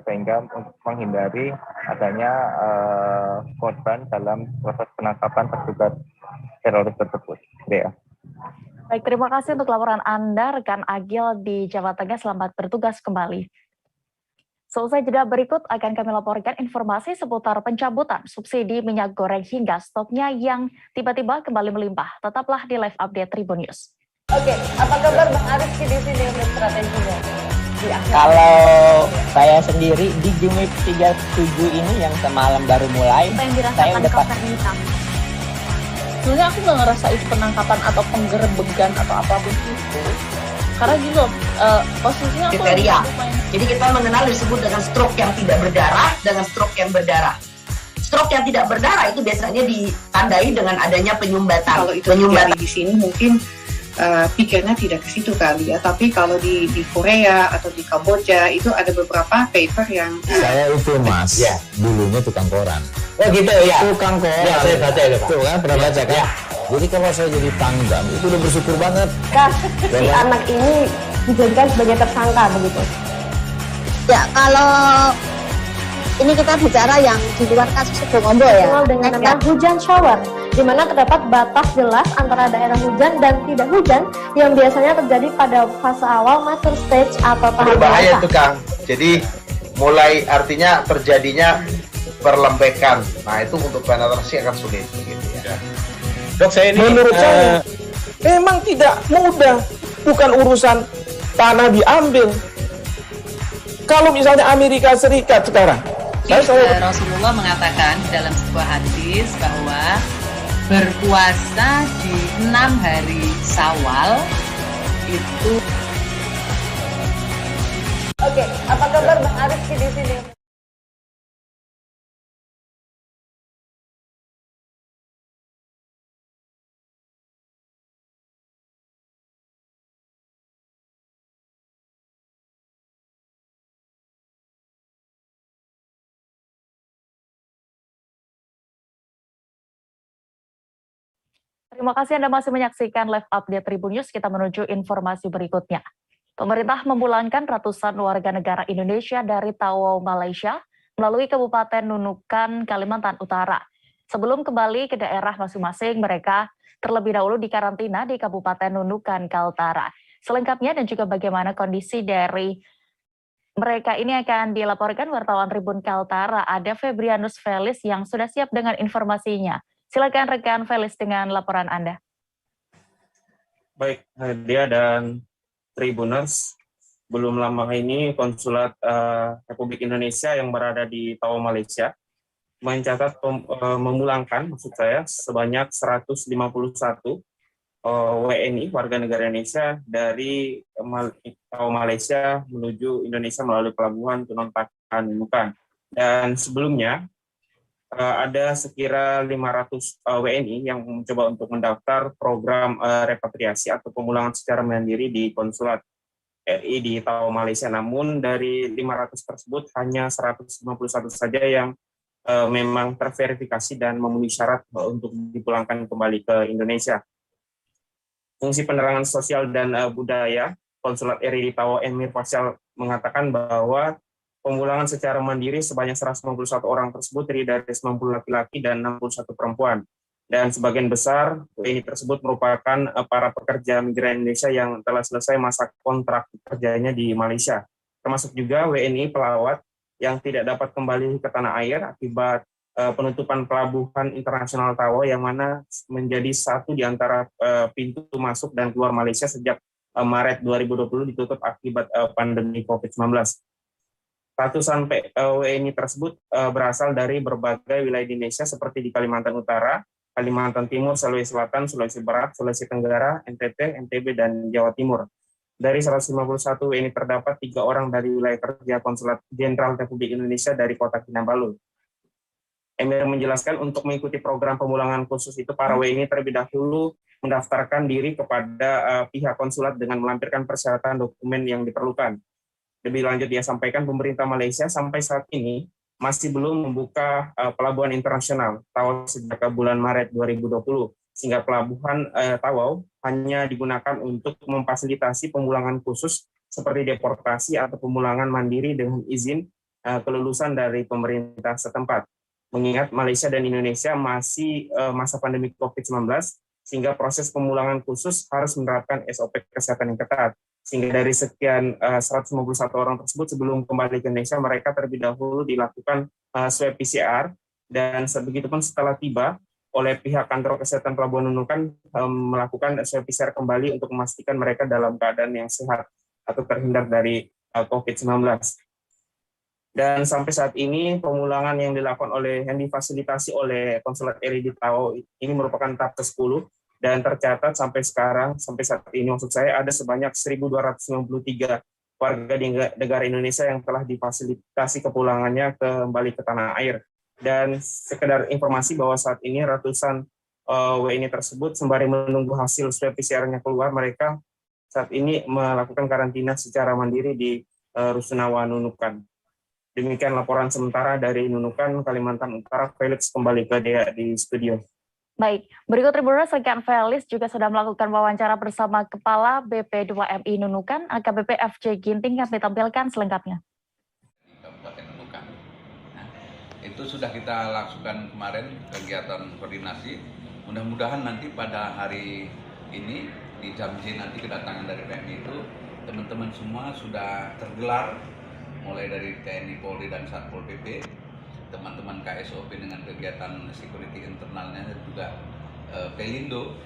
sehingga untuk menghindari adanya korban dalam proses penangkapan terduga teroris tersebut. Ya. Baik, terima kasih untuk laporan Anda, rekan Agil di Jawa Tengah. Selamat bertugas kembali. Selesai jeda berikut akan kami laporkan informasi seputar pencabutan subsidi minyak goreng hingga stoknya yang tiba-tiba kembali melimpah. Tetaplah di live update Tribun News. Oke, apa kabar Bang Aris di sini untuk strateginya? Kalau saya sendiri di Jumik 37 ini yang semalam baru mulai, saya udah pasti. Sebenarnya aku nggak ngerasa itu penangkapan atau penggerebegan atau apapun itu. Karena gitu, posisinya aku kriteria. Jadi kita mengenal disebut dengan stroke yang tidak berdarah dengan stroke yang berdarah. Stroke yang tidak berdarah itu biasanya ditandai dengan adanya penyumbatan. Kalau itu terjadi di sini mungkin pikirnya tidak ke situ kali ya, tapi kalau di Korea atau di Kamboja itu ada beberapa paper yang saya itu mas, ya dulunya tukang koran. Oh gitu ya, tukang koran. Ya saya baca itu Pak. Tuh kan pernah baca kan? Ya. Jadi kalau saya jadi pangdam itu udah bersyukur banget. Si anak ini dijadikan sebagai tersangka begitu. Ya kalau ini kita bicara yang di luar kasus Sebongombo ya. Dengan nama hujan shower, di di mana terdapat batas jelas antara daerah hujan dan tidak hujan yang biasanya terjadi pada fase awal mature stage atau tahap Berbahaya dewasa. itu Kang. Jadi mulai artinya terjadinya perlembekan. Nah itu untuk penetrasi akan sulit begitu ya. Dok, saya ini menurut saya memang tidak mudah, bukan urusan tanah diambil. Kalau misalnya Amerika Serikat sekarang, Rasulullah mengatakan dalam sebuah hadis bahwa berpuasa di 6 hari Syawal itu. Oke, apa kabar Bang Ariski di sini? Terima kasih Anda masih menyaksikan live update Tribun News. Kita menuju informasi berikutnya. Pemerintah memulangkan ratusan warga negara Indonesia dari Tawau, Malaysia, melalui Kabupaten Nunukan, Kalimantan Utara. Sebelum kembali ke daerah masing-masing, mereka terlebih dahulu dikarantina di Kabupaten Nunukan, Kaltara. Selengkapnya dan juga bagaimana kondisi dari mereka ini akan dilaporkan wartawan Tribun Kaltara. Ada Febrianus Felis yang sudah siap dengan informasinya. Silakan rekan Felis dengan laporan Anda. Baik, Dia dan Tribuners, belum lama ini Konsulat Republik Indonesia yang berada di Tawau, Malaysia, mencatat memulangkan, maksud saya, sebanyak 151 WNI, warga negara Indonesia, dari Tawau, Malaysia menuju Indonesia melalui pelabuhan Penontakan Nunukan. Dan sebelumnya, ada sekira 500 WNI yang mencoba untuk mendaftar program repatriasi atau pemulangan secara mandiri di Konsulat RI di Tawau, Malaysia. Namun dari 500 tersebut hanya 151 saja yang memang terverifikasi dan memenuhi syarat untuk dipulangkan kembali ke Indonesia. Fungsi penerangan sosial dan budaya Konsulat RI di Tawau, Emir Faisal, mengatakan bahwa pemulangan secara mandiri sebanyak 191 orang tersebut terdiri dari 90 laki-laki dan 61 perempuan. Dan sebagian besar WNI tersebut merupakan para pekerja migran Indonesia yang telah selesai masa kontrak kerjanya di Malaysia. Termasuk juga WNI pelawat yang tidak dapat kembali ke tanah air akibat penutupan pelabuhan internasional Tawau yang mana menjadi satu di antara pintu masuk dan keluar Malaysia sejak Maret 2020 ditutup akibat pandemi COVID-19. Ratusan WNI tersebut berasal dari berbagai wilayah di Indonesia seperti di Kalimantan Utara, Kalimantan Timur, Sulawesi Selatan, Sulawesi Barat, Sulawesi Tenggara, NTT, NTB, dan Jawa Timur. Dari 151 WNI terdapat 3 orang dari wilayah kerja Konsulat Jenderal Republik Indonesia dari Kota Kinabalu. Emir menjelaskan untuk mengikuti program pemulangan khusus itu para WNI terlebih dahulu mendaftarkan diri kepada pihak konsulat dengan melampirkan persyaratan dokumen yang diperlukan. Lebih lanjut dia sampaikan pemerintah Malaysia sampai saat ini masih belum membuka pelabuhan internasional Tawau sejak bulan Maret 2020, sehingga pelabuhan Tawau hanya digunakan untuk memfasilitasi pemulangan khusus seperti deportasi atau pemulangan mandiri dengan izin kelulusan dari pemerintah setempat. Mengingat Malaysia dan Indonesia masih masa pandemi COVID-19, sehingga proses pemulangan khusus harus menerapkan SOP kesehatan yang ketat. Sehingga dari sekian 151 orang tersebut sebelum kembali ke Indonesia, mereka terlebih dahulu dilakukan swab PCR, dan begitupun setelah tiba oleh pihak kantor kesehatan Pelabuhan Nunukan melakukan swab PCR kembali untuk memastikan mereka dalam keadaan yang sehat atau terhindar dari COVID-19. Dan sampai saat ini pemulangan yang dilakukan yang difasilitasi oleh Konsulat RI di Tawau ini merupakan tahap ke-10. Dan tercatat sampai saat ini maksud saya ada sebanyak 1.293 warga di negara Indonesia yang telah difasilitasi kepulangannya kembali ke tanah air. Dan sekedar informasi bahwa saat ini ratusan WNI tersebut sembari menunggu hasil swab PCR-nya keluar, mereka saat ini melakukan karantina secara mandiri di Rusunawa, Nunukan. Demikian laporan sementara dari Nunukan, Kalimantan Utara. Felix kembali ke Dea di studio. Baik, berikut Tribuners, rekan Felis juga sudah melakukan wawancara bersama Kepala BP2MI Nunukan, AKBP FC Ginting, yang ditampilkan selengkapnya. Kabupaten Nunukan. Nah, itu sudah kita lakukan kemarin kegiatan koordinasi Mudah-mudahan nanti pada hari ini di jam J nanti kedatangan dari PMI itu teman-teman semua sudah tergelar mulai dari TNI, Polri dan Satpol PP, teman-teman KSOP dengan kegiatan security internalnya dan juga Pelindo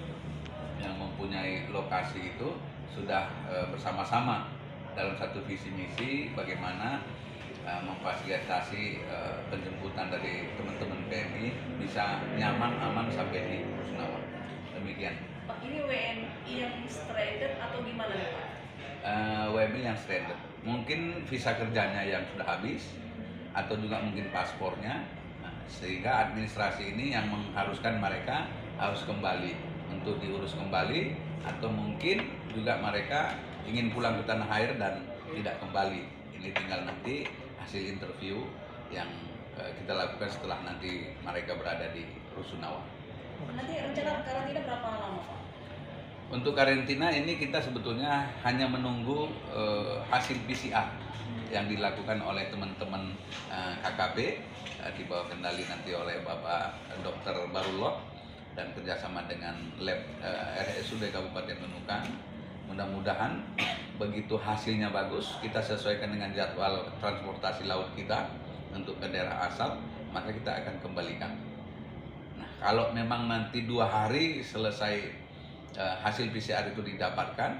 yang mempunyai lokasi itu sudah bersama-sama dalam satu visi misi bagaimana memfasilitasi penjemputan dari teman-teman PMI bisa nyaman, aman sampai di Rusunawa. Demikian. Pak, ini WNI yang stranded atau gimana nih Pak? WNI yang stranded. Mungkin visa kerjanya yang sudah habis atau juga mungkin paspornya, sehingga administrasi ini yang mengharuskan mereka harus kembali untuk diurus kembali, atau mungkin juga mereka ingin pulang ke tanah air dan tidak kembali. Ini tinggal nanti hasil interview yang kita lakukan setelah nanti mereka berada di Rusunawa. Nanti rencana karantina berapa lama Pak? Untuk karantina ini kita sebetulnya hanya menunggu hasil PCR yang dilakukan oleh teman-teman KKP di bawah kendali nanti oleh Bapak Dr. Barullah dan kerjasama dengan lab RSUD Kabupaten Nunukan. Mudah-mudahan begitu hasilnya bagus, kita sesuaikan dengan jadwal transportasi laut kita untuk ke daerah asal, maka kita akan kembalikan. Nah, kalau memang nanti 2 hari selesai hasil PCR itu didapatkan,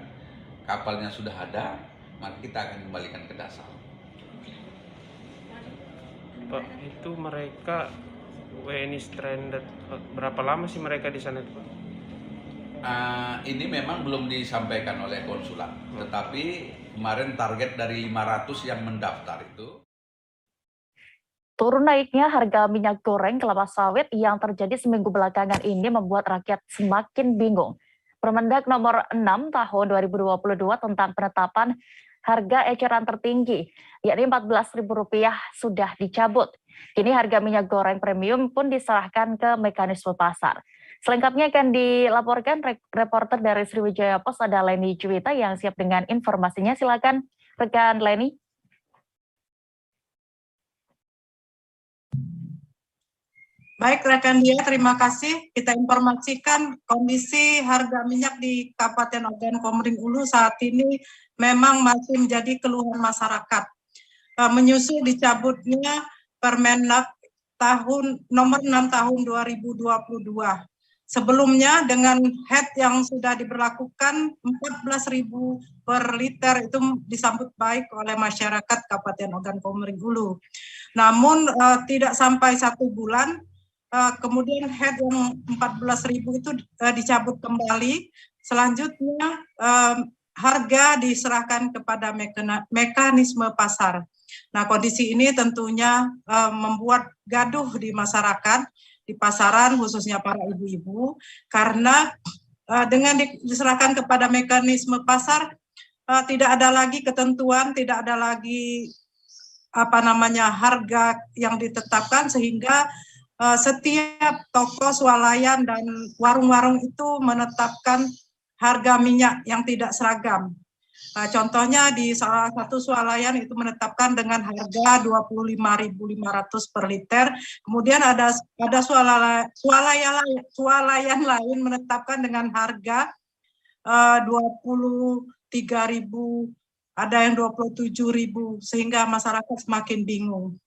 kapalnya sudah ada, maka kita akan kembalikan ke dasar. Pak, itu mereka WNI stranded, berapa lama sih mereka di sana? Ini memang belum disampaikan oleh konsulat, tetapi kemarin target dari 500 yang mendaftar itu. Turun naiknya harga minyak goreng kelapa sawit yang terjadi seminggu belakangan ini membuat rakyat semakin bingung. Permendag nomor 6 tahun 2022 tentang penetapan harga eceran tertinggi, yakni Rp14.000 sudah dicabut. Kini harga minyak goreng premium pun diserahkan ke mekanisme pasar. Selengkapnya akan dilaporkan reporter dari Sriwijaya Post, ada Leni Juwita yang siap dengan informasinya. Silakan rekan Leni. Baik rekan Dia, terima kasih. Kita informasikan kondisi harga minyak di Kabupaten Ogan Komering Ulu saat ini memang masih menjadi keluhan masyarakat. Menyusul dicabutnya Permendag nomor 6 tahun 2022. Sebelumnya dengan head yang sudah diberlakukan 14.000 per liter itu disambut baik oleh masyarakat Kabupaten Ogan Komering Ulu. Namun tidak sampai 1 bulan, kemudian head yang 14.000 itu dicabut kembali. Selanjutnya harga diserahkan kepada mekanisme pasar. Nah, kondisi ini tentunya membuat gaduh di masyarakat, di pasaran khususnya para ibu-ibu, karena dengan diserahkan kepada mekanisme pasar tidak ada lagi ketentuan, tidak ada lagi harga yang ditetapkan, sehingga setiap toko swalayan dan warung-warung itu menetapkan harga minyak yang tidak seragam. Contohnya di salah satu swalayan itu menetapkan dengan harga 25.500 per liter. Kemudian ada swalayan lain menetapkan dengan harga 23.000, ada yang 27.000, sehingga masyarakat semakin bingung.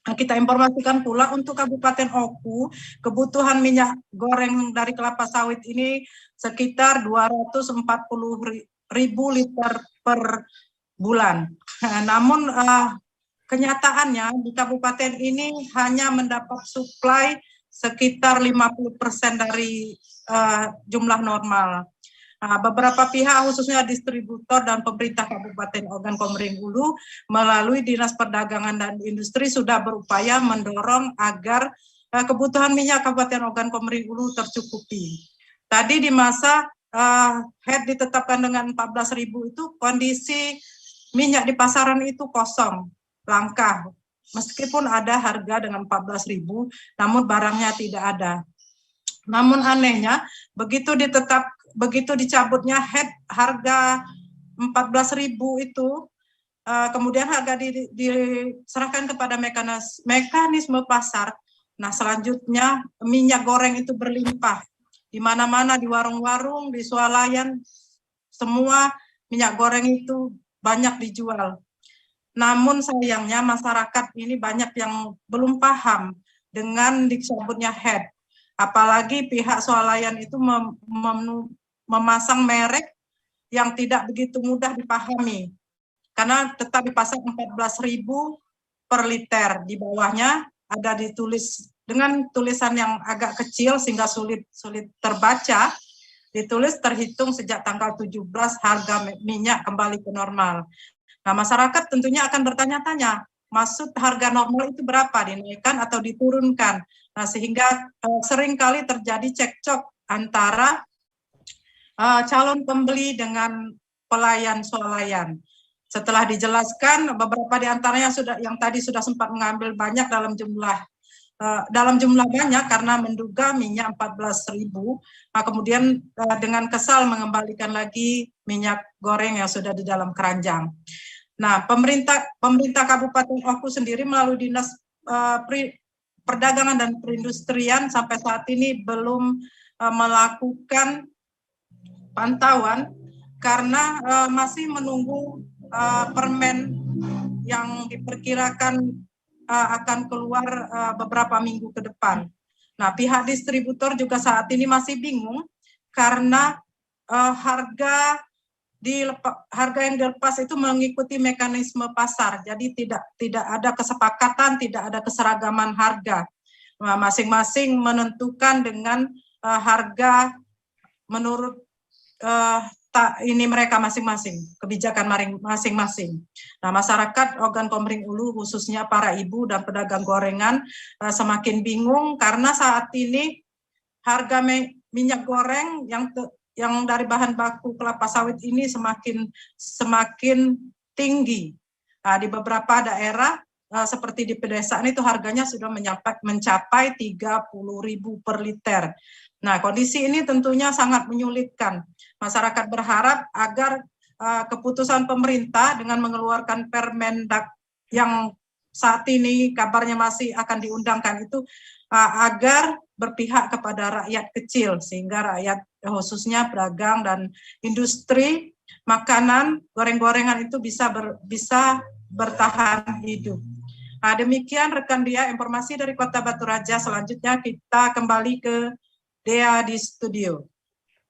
Nah, kita informasikan pula untuk Kabupaten Oku, kebutuhan minyak goreng dari kelapa sawit ini sekitar 240.000 liter per bulan. Namun kenyataannya di kabupaten ini hanya mendapat suplai sekitar 50% dari jumlah normal. Beberapa pihak khususnya distributor dan pemerintah Kabupaten Ogan Komering Ulu melalui Dinas Perdagangan dan Industri sudah berupaya mendorong agar kebutuhan minyak Kabupaten Ogan Komering Ulu tercukupi. Tadi di masa head ditetapkan dengan 14.000 itu kondisi minyak di pasaran itu kosong, langka. Meskipun ada harga dengan 14.000, namun barangnya tidak ada. Namun anehnya, begitu dicabutnya head harga 14.000 itu, kemudian harga diserahkan kepada mekanisme pasar. Nah, selanjutnya minyak goreng itu berlimpah. di mana-mana, di warung-warung, di swalayan, semua minyak goreng itu banyak dijual. Namun sayangnya masyarakat ini banyak yang belum paham dengan disebutnya head. Apalagi pihak swalayan itu memasang merek yang tidak begitu mudah dipahami. Karena tetap dipasang 14.000 per liter. Di bawahnya ada ditulis dengan tulisan yang agak kecil sehingga sulit terbaca. Ditulis terhitung sejak tanggal 17 harga minyak kembali ke normal. Nah, masyarakat tentunya akan bertanya-tanya, maksud harga normal itu berapa, dinaikkan atau diturunkan? Nah, sehingga seringkali terjadi cekcok antara calon pembeli dengan pelayan swalayan. Setelah dijelaskan, beberapa di antaranya yang tadi sudah sempat mengambil banyak dalam jumlah banyak karena menduga minyak 14.000. Nah, kemudian dengan kesal mengembalikan lagi minyak goreng yang sudah di dalam keranjang. Nah, pemerintah Kabupaten Oku sendiri melalui Dinas Perdagangan dan Perindustrian sampai saat ini belum melakukan pantauan karena masih menunggu permen yang diperkirakan akan keluar beberapa minggu ke depan. Nah, pihak distributor juga saat ini masih bingung karena harga yang dilepas itu mengikuti mekanisme pasar, jadi tidak ada kesepakatan, tidak ada keseragaman harga. Masing-masing menentukan dengan harga menurut mereka masing-masing, kebijakan masing-masing. Nah, masyarakat Ogan Komering Ulu, khususnya para ibu dan pedagang gorengan, semakin bingung karena saat ini harga minyak goreng yang dari bahan baku kelapa sawit ini semakin tinggi. Nah, di beberapa daerah seperti di pedesaan itu harganya sudah mencapai 30.000 per liter. Nah, kondisi ini tentunya sangat menyulitkan. Masyarakat berharap agar keputusan pemerintah dengan mengeluarkan Permendak yang saat ini kabarnya masih akan diundangkan itu agar berpihak kepada rakyat kecil, sehingga rakyat khususnya pedagang dan industri makanan goreng-gorengan itu bisa bertahan hidup. Nah, demikian rekan Dea informasi dari Kota Batu Raja. Selanjutnya kita kembali ke Dea di studio.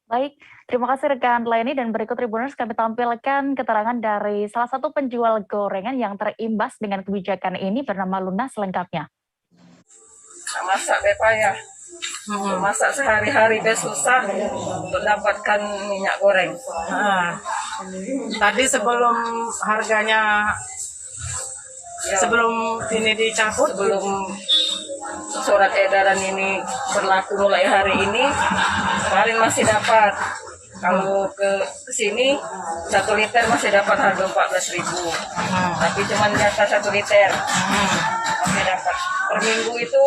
Baik, terima kasih rekan Leni, dan berikut Tribuners kami tampilkan keterangan dari salah satu penjual gorengan yang terimbas dengan kebijakan ini bernama Luna selengkapnya. Masak deh Pak ya. Masak sehari-hari deh susah mendapatkan minyak goreng. Tadi sebelum harganya sebelum ini dicabut, sebelum surat edaran ini berlaku mulai hari ini, kemarin masih dapat. Kalau ke sini 1 liter masih dapat harga 14.000. Tapi cuma di atas 1 liter. Masih dapat. Per minggu itu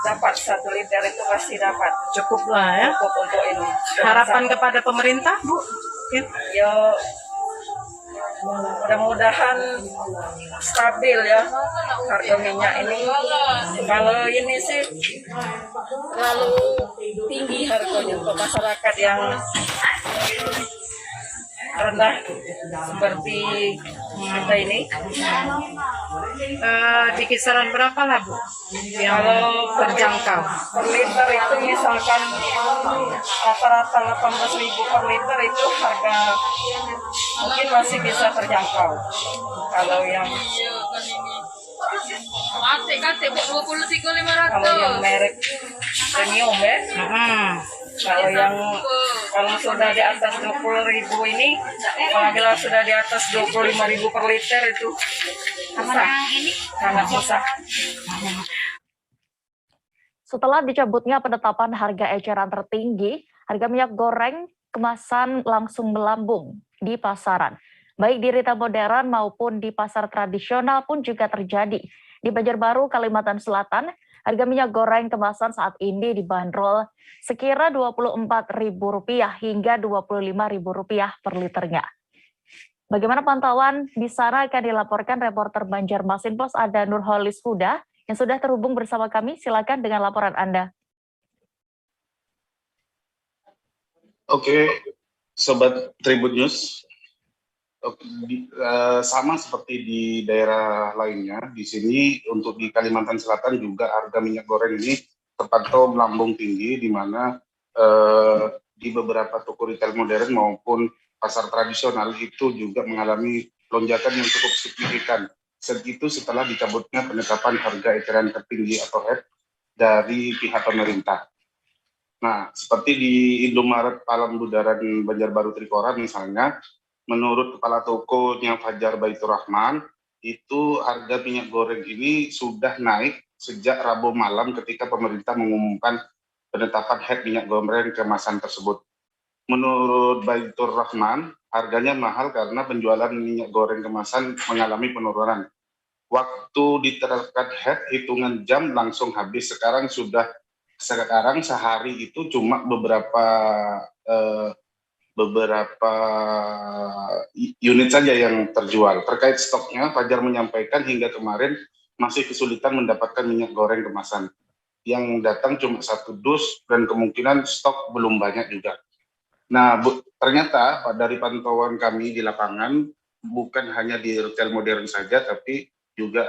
dapat 1 liter itu pasti dapat. Cukup lah ya. Cukup untuk ini. Harapan kepada pemerintah, Bu? Ya, mudah-mudahan stabil ya harga minyak ini. Kalau ini sih terlalu tinggi harganya untuk masyarakat yang rendah seperti kita ini. Di kisaran berapa lah Bu yang terjangkau? Per liter itu misalkan rata-rata 18.000 per liter itu harga mungkin masih bisa terjangkau. Kalau yang merek premium ya. Kalau sudah di atas 20.000 ini, apabila sudah di atas 25.000 per liter itu susah, sangat susah. Setelah dicabutnya penetapan harga eceran tertinggi, harga minyak goreng kemasan langsung melambung di pasaran. Baik di retail modern maupun di pasar tradisional pun juga terjadi. Di Banjarbaru, Kalimantan Selatan, harga minyak goreng kemasan saat ini dibanderol sekira Rp24.000 hingga Rp25.000 per liternya. Bagaimana pantauan di sana akan dilaporkan reporter Banjarmasin Pos ada Nurholis Huda yang sudah terhubung bersama kami. Silakan dengan laporan Anda. Oke, Sobat Tribun News, sama seperti di daerah lainnya, di sini untuk di Kalimantan Selatan juga harga minyak goreng ini terpantau melambung tinggi, di mana di beberapa toko retail modern maupun pasar tradisional itu juga mengalami lonjakan yang cukup signifikan. Itu setelah dicabutnya penetapan harga eceran tertinggi atau HET dari pihak pemerintah. Nah, seperti di Indomaret Palang Budaran Banjarbaru Trikora misalnya, menurut kepala tokonya Fajar Baitur Rahman, itu harga minyak goreng ini sudah naik sejak Rabu malam ketika pemerintah mengumumkan penetapan HET minyak goreng kemasan tersebut. Menurut Baitur Rahman, harganya mahal karena penjualan minyak goreng kemasan mengalami penurunan. Waktu diterapkan HET, hitungan jam langsung habis. Sekarang sehari itu cuma beberapa unit saja yang terjual. Terkait stoknya, Fajar menyampaikan hingga kemarin masih kesulitan mendapatkan minyak goreng kemasan. Yang datang cuma 1 dus dan kemungkinan stok belum banyak juga. Nah, ternyata dari pantauan kami di lapangan, bukan hanya di retail modern saja, tapi juga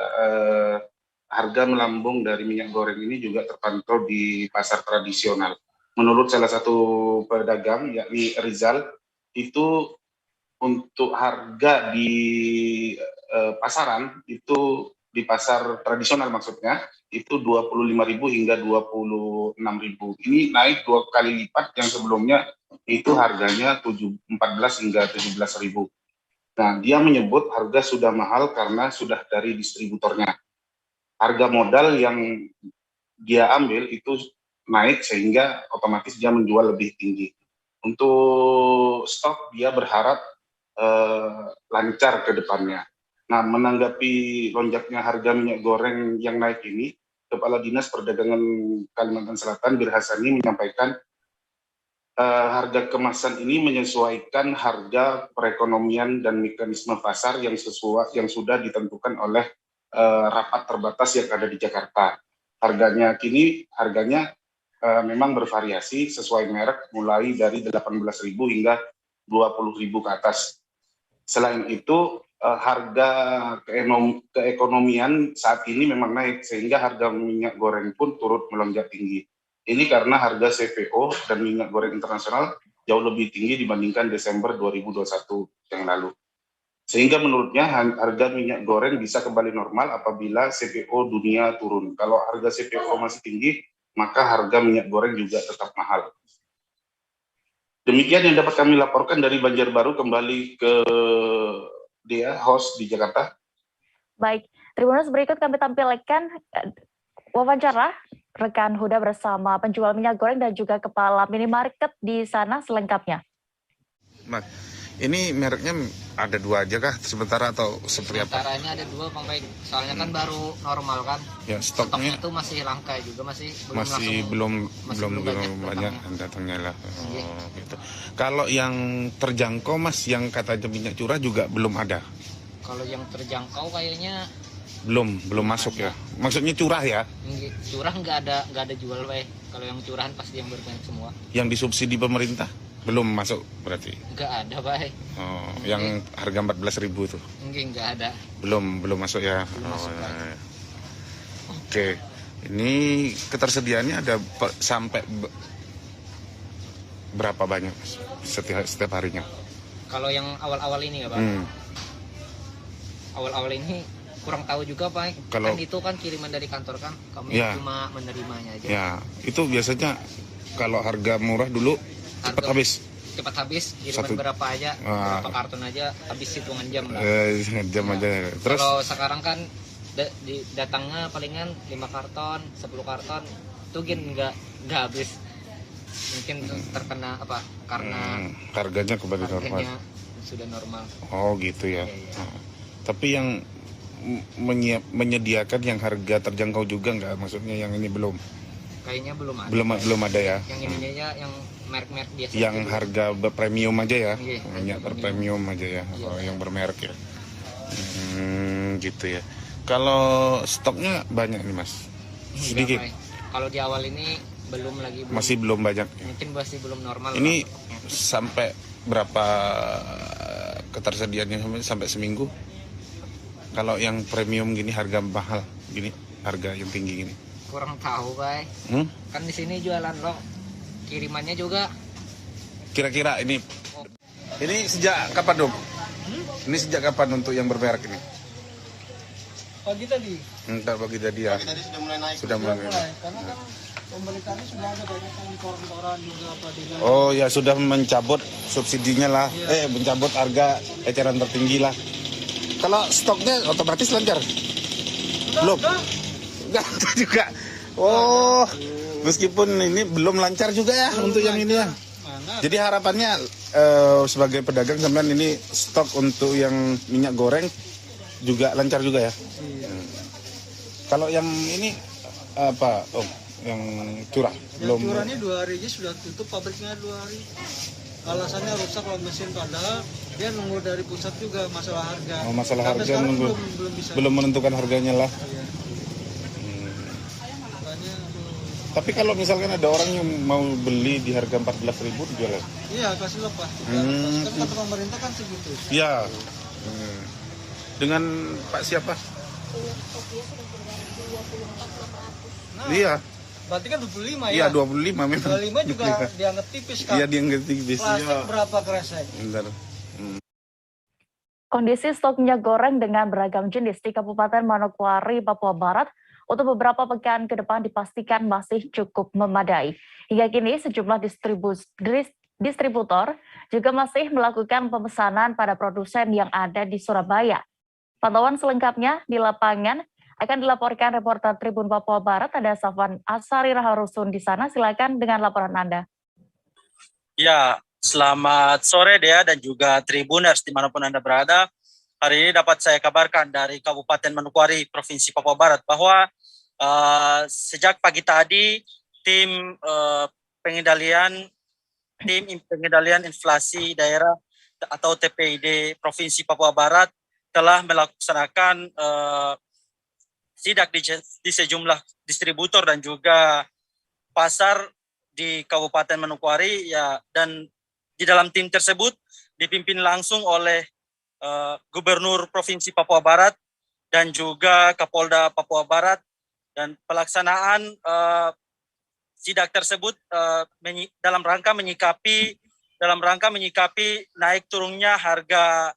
harga melambung dari minyak goreng ini juga terpantau di pasar tradisional. Menurut salah satu pedagang, yakni Rizal, itu untuk harga di pasaran, itu di pasar tradisional maksudnya, itu 25.000 hingga 26.000. Ini naik 2 kali lipat yang sebelumnya itu harganya 14 hingga 17.000. Nah, dia menyebut harga sudah mahal karena sudah dari distributornya. Harga modal yang dia ambil itu naik sehingga otomatis dia menjual lebih tinggi. Untuk stok dia berharap lancar ke depannya. Nah, menanggapi lonjaknya harga minyak goreng yang naik ini, Kepala Dinas Perdagangan Kalimantan Selatan Bir Hasani menyampaikan harga kemasan ini menyesuaikan harga perekonomian dan mekanisme pasar yang sudah ditentukan oleh rapat terbatas yang ada di Jakarta. Harganya memang bervariasi sesuai merek, mulai dari 18.000 hingga 20.000 ke atas. Selain itu, harga keekonomian saat ini memang naik, sehingga harga minyak goreng pun turut melonjak tinggi. Ini karena harga CPO dan minyak goreng internasional jauh lebih tinggi dibandingkan Desember 2021 yang lalu. Sehingga menurutnya harga minyak goreng bisa kembali normal apabila CPO dunia turun. Kalau harga CPO masih tinggi, maka harga minyak goreng juga tetap mahal. Demikian yang dapat kami laporkan dari Banjarbaru, kembali ke Dea, host di Jakarta. Baik, Tribuners, berikut kami tampilkan wawancara rekan Huda bersama penjual minyak goreng dan juga kepala minimarket di sana selengkapnya. Mas, ini mereknya ada 2 aja kah sementara atau seperti apa? Sementaranya ada 2 Bang Baik, soalnya kan baru normal kan. Ya, stoknya itu masih langka juga, belum banyak datangnya lah. Oh, gitu. Kalau yang terjangkau Mas, yang katanya minyak curah juga belum ada. Kalau yang terjangkau kayaknya belum masuk ya. Maksudnya curah ya? Curah nggak ada jual Baik. Kalau yang curahan pasti yang berbanyak semua. Yang disubsidi pemerintah belum masuk berarti? Nggak ada Baik. Oh, yang harga 14.000 itu? Nggak ada. Belum masuk ya. Belum masuk, Oke, ini ketersediaannya ada sampai berapa banyak setiap harinya? Kalau yang awal-awal ini ya Bang. Awal-awal ini kurang tahu juga Pak. Kan itu kan kiriman dari kantor kan, kami cuma menerimanya aja. Ya, itu biasanya kalau harga murah dulu cepat habis. Kiriman berapa aja, berapa karton aja, habis hitungan jam lah. Jam aja. Terus kalau sekarang kan datangnya palingan 5 karton, 10 karton, itu nggak habis. Mungkin terkena apa? Karena harganya kembali normal. Sudah normal. Oh gitu ya. Tapi yang menyediakan yang harga terjangkau juga nggak? Maksudnya yang ini belum? Kayaknya belum ada. Belum ada ya. Yang ini aja yang merek-merek biasa. Yang harga premium aja ya. Minyak berpremium aja ya. Oh, yang bermerek ya. Gitu ya. Kalau stoknya banyak nih Mas? Sedikit. Kalau di awal ini belum lagi. Masih belum banyak. Mungkin masih belum normal. Ini sampai berapa ketersediaannya sampai seminggu? Kalau yang premium gini harga mahal gini, harga yang tinggi gini. Kurang tahu, Bay. Kan di sini jualan lo. Kirimannya juga. Kira-kira ini sejak kapan, Dok? Ini sejak kapan untuk yang bermerek ini? Pagi tadi. Entar pagi tadi ya. Pagi tadi sudah mulai naik. Sudah mulai. Karena kan pemberitaannya sudah ada banyak kan di koran-koran juga apa dengan. Oh ya, sudah mencabut subsidinya lah. Iya. Mencabut harga eceran tertinggi lah. Kalau stoknya otomatis lancar? Belum. Enggak juga. Oh, meskipun ini belum lancar juga ya untuk yang ini ya. Jadi harapannya sebagai pedagang sampean ini stok untuk yang minyak goreng juga lancar juga ya. Kalau yang ini apa, Om? Yang curah belum. Curahnya 2 hari aja sudah tutup pabriknya 2 hari. Alasannya rusak kalau mesin, padahal dia nunggu dari pusat juga masalah harga. Oh, masalah sampai harga nunggu. Belum menentukan harganya lah. Iya. Makanya, tapi kalau misalkan ada orang yang mau beli di harga 14.000 dijual. Iya, kasih lepas. Kan kata pemerintah kan segitu. Iya. Dengan Pak siapa? Nah, iya. Berarti kan 25 ya? Iya, 25 memang. 25 juga dianggap tipis kan? Iya, dianggap tipis. Plastik berapa kresek? Bentar. Kondisi stok minyak goreng dengan beragam jenis di Kabupaten Manokwari, Papua Barat untuk beberapa pekan ke depan dipastikan masih cukup memadai. Hingga kini sejumlah distributor juga masih melakukan pemesanan pada produsen yang ada di Surabaya. Pantauan selengkapnya di lapangan akan dilaporkan reporter Tribun Papua Barat. Ada Safwan Asari Raharusun di sana. Silakan dengan laporan Anda. Ya, selamat sore Dea dan juga Tribuners dimanapun Anda berada. Hari ini dapat saya kabarkan dari Kabupaten Manokwari, Provinsi Papua Barat bahwa sejak pagi tadi tim pengendalian inflasi daerah atau TPID Provinsi Papua Barat telah melaksanakan sidak di sejumlah distributor dan juga pasar di Kabupaten Manokwari ya, dan di dalam tim tersebut dipimpin langsung oleh Gubernur Provinsi Papua Barat dan juga Kapolda Papua Barat, dan pelaksanaan sidak tersebut dalam rangka menyikapi naik turunnya harga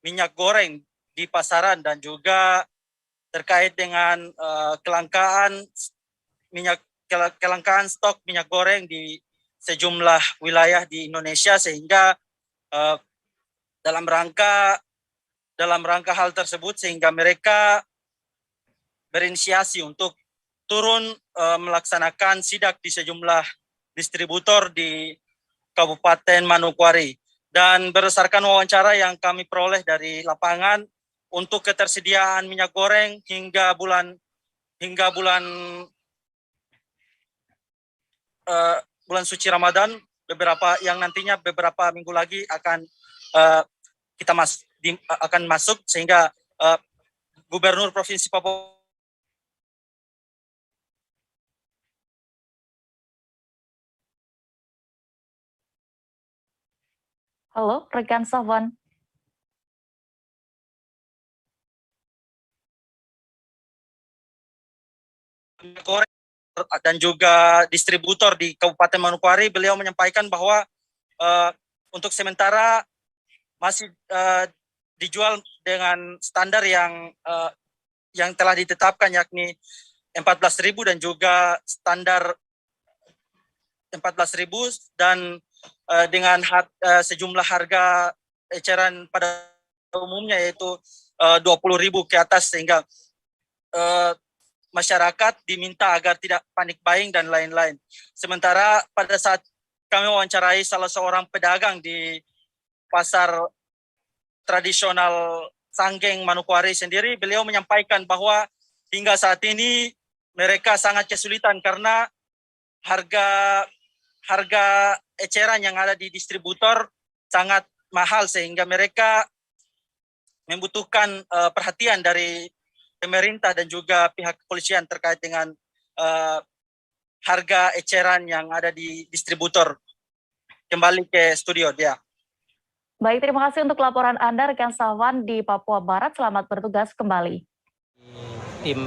minyak goreng di pasaran dan juga terkait dengan kelangkaan stok minyak goreng di sejumlah wilayah di Indonesia, sehingga dalam rangka hal tersebut sehingga mereka berinisiasi untuk turun melaksanakan sidak di sejumlah distributor di Kabupaten Manokwari. Dan berdasarkan wawancara yang kami peroleh dari lapangan, untuk ketersediaan minyak goreng hingga bulan suci Ramadan, nantinya beberapa minggu lagi akan akan masuk, sehingga Gubernur Provinsi Papua Halo, rekan Safwan. goreng dan juga distributor di Kabupaten Manokwari, beliau menyampaikan bahwa untuk sementara masih dijual dengan standar yang telah ditetapkan, yakni 14.000 dan juga standar 14.000 dan dengan sejumlah harga eceran pada umumnya yaitu 20.000 ke atas, sehingga masyarakat diminta agar tidak panik buying dan lain-lain. Sementara pada saat kami wawancarai salah seorang pedagang di pasar tradisional Sanggeng Manokwari sendiri, beliau menyampaikan bahwa hingga saat ini mereka sangat kesulitan karena harga eceran yang ada di distributor sangat mahal, sehingga mereka membutuhkan perhatian dari pemerintah dan juga pihak kepolisian terkait dengan harga eceran yang ada di distributor. Kembali ke studio dia. Baik, terima kasih untuk laporan Anda rekan Safwan di Papua Barat. Selamat bertugas kembali. Tim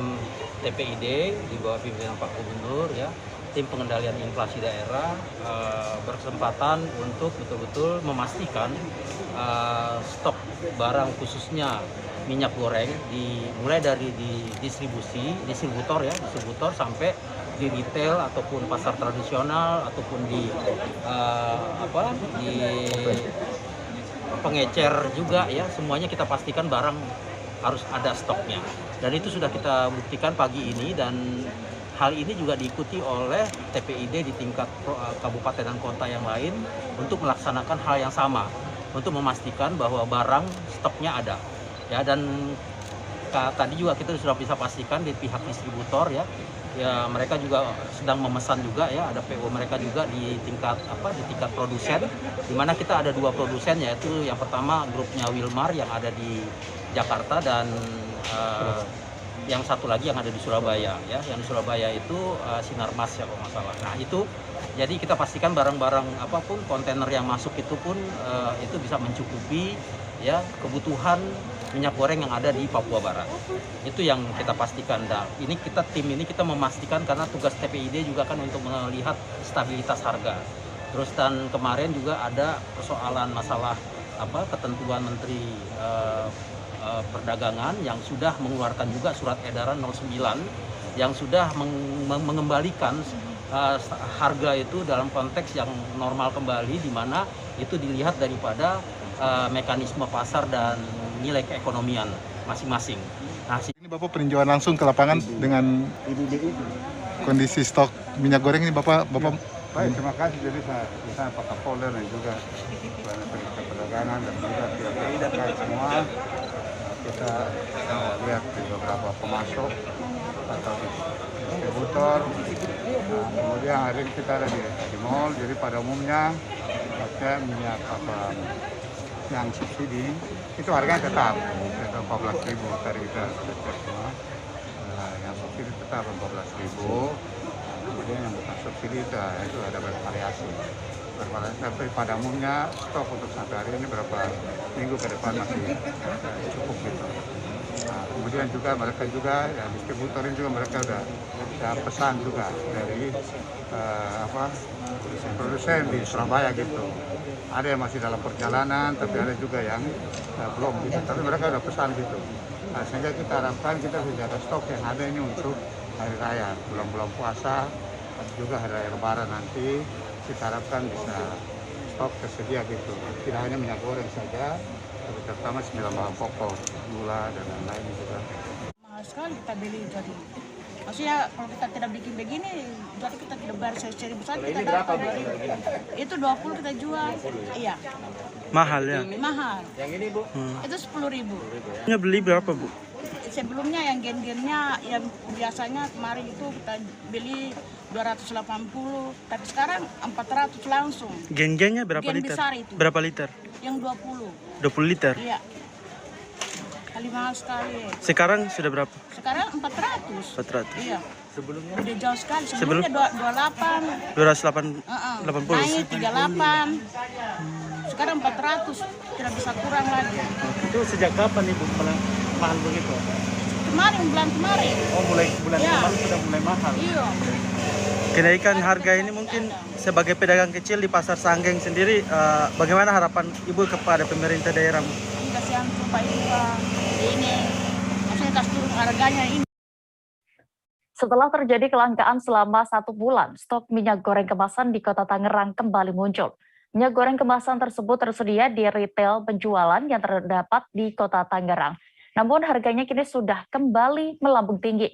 TPID di bawah pimpinan Pak Gubernur ya, tim pengendalian inflasi daerah berkesempatan untuk betul-betul memastikan stok barang khususnya minyak goreng mulai dari di distributor sampai di retail ataupun pasar tradisional ataupun di pengecer juga ya, semuanya kita pastikan barang harus ada stoknya. Dan itu sudah kita buktikan pagi ini, dan hal ini juga diikuti oleh TPID di tingkat kabupaten dan kota yang lain untuk melaksanakan hal yang sama, untuk memastikan bahwa barang stoknya ada. Ya, dan tadi juga kita sudah bisa pastikan di pihak distributor ya, mereka juga sedang memesan juga ya, ada PO mereka juga di tingkat produsen, di mana kita ada 2 produsen, yaitu yang pertama grupnya Wilmar yang ada di Jakarta, dan yang satu lagi yang ada di Surabaya ya, yang di Surabaya itu Sinarmas ya kalau nggak salah. Nah itu jadi kita pastikan barang-barang apapun kontainer yang masuk itu pun itu bisa mencukupi ya kebutuhan minyak goreng yang ada di Papua Barat. Itu yang kita pastikan. Dan tim ini kita memastikan karena tugas TPID juga kan untuk melihat stabilitas harga. Terus dan kemarin juga ada persoalan masalah ketentuan Menteri Perdagangan yang sudah mengeluarkan juga surat edaran 09 yang sudah mengembalikan harga itu dalam konteks yang normal kembali, di mana itu dilihat daripada mekanisme pasar dan nilai keekonomian masing-masing. Nah, ini Bapak peninjauan langsung ke lapangan dengan kondisi stok minyak goreng ini Bapak. Baik, terima kasih. Jadi saya Pak Kapolda dan juga Kementerian Perdagangan dan juga pihak terkait semua, kita lihat di beberapa pemasok atau distributor. Kemudian hari ini kita ada di mall. Jadi pada umumnya pakai minyak yang subsidi itu harganya tetap 14.000. Tadi kita cek semua, yang subsidi tetap 14.000. Kemudian yang bukan subsidi itu ada bervariasi. Tapi pada umumnya stok untuk sampai hari ini berapa minggu ke depan masih cukup gitu. Nah, kemudian juga mereka juga ya distributor ini juga mereka udah pesan juga dari produsen di Surabaya gitu. Ada yang masih dalam perjalanan, tapi ada juga yang belum gitu. Tapi mereka udah pesan gitu. Nah, sehingga kita harapkan kita bisa ada stok yang ada ini untuk hari raya, bulan-bulan puasa, juga hari raya Lebaran nanti. Kita harapkan bisa stok tersedia gitu. Tidak hanya minyak goreng saja, tapi terutama 9 bahan pokok, gula dan lain-lain juga. Mahal sekali kita beli jadi. Maksudnya kalau kita tidak bikin begini, jadi kita tidak bayar seri besar, kita dapat 2.000. Itu 20 kita jual. Iya. Mahal ya? Mahal. Yang ini Bu? Itu 10.000. Ini beli berapa Bu? Sebelumnya yang gen-gennya yang biasanya kemarin itu kita beli 280, tapi sekarang 400 langsung. Gen-gennya berapa Gen liter? Besar itu. Berapa liter? Yang 20. 20 liter? Iya. Kali mahal sekali. Sekarang sudah berapa? Sekarang 400. 400. Iya. Sebelumnya? Udah jauh sekali. Sebelumnya 28. 280. Naik 38. Sekarang 400. Tidak bisa kurang lagi. Itu sejak kapan Ibu mahal begitu? Bulan kemarin. Oh, mulai bulan ya. kemarin sudah mulai mahal. Iya. Kenaikan harga ini mungkin sebagai pedagang kecil di Pasar Sanggeng sendiri, bagaimana harapan Ibu kepada pemerintah daerah? Kasihan Pak ini, maksudnya kasih turun harganya ini. Setelah terjadi kelangkaan selama 1 bulan, stok minyak goreng kemasan di Kota Tangerang kembali muncul. Minyak goreng kemasan tersebut tersedia di retail penjualan yang terdapat di Kota Tangerang. Namun harganya kini sudah kembali melambung tinggi.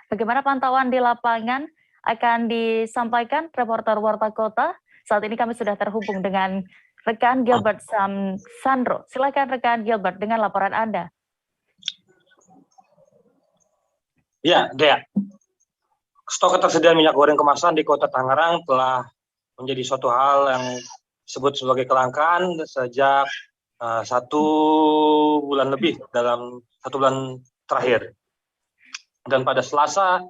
Bagaimana pantauan di lapangan akan disampaikan reporter Warta Kota. Saat ini kami sudah terhubung dengan rekan Gilbert Sandro. Silakan rekan Gilbert dengan laporan Anda. Ya, Dea. Stok ketersediaan minyak goreng kemasan di Kota Tangerang telah menjadi suatu hal yang disebut sebagai kelangkaan sejak 1 bulan lebih, dalam 1 bulan terakhir. Dan pada Selasa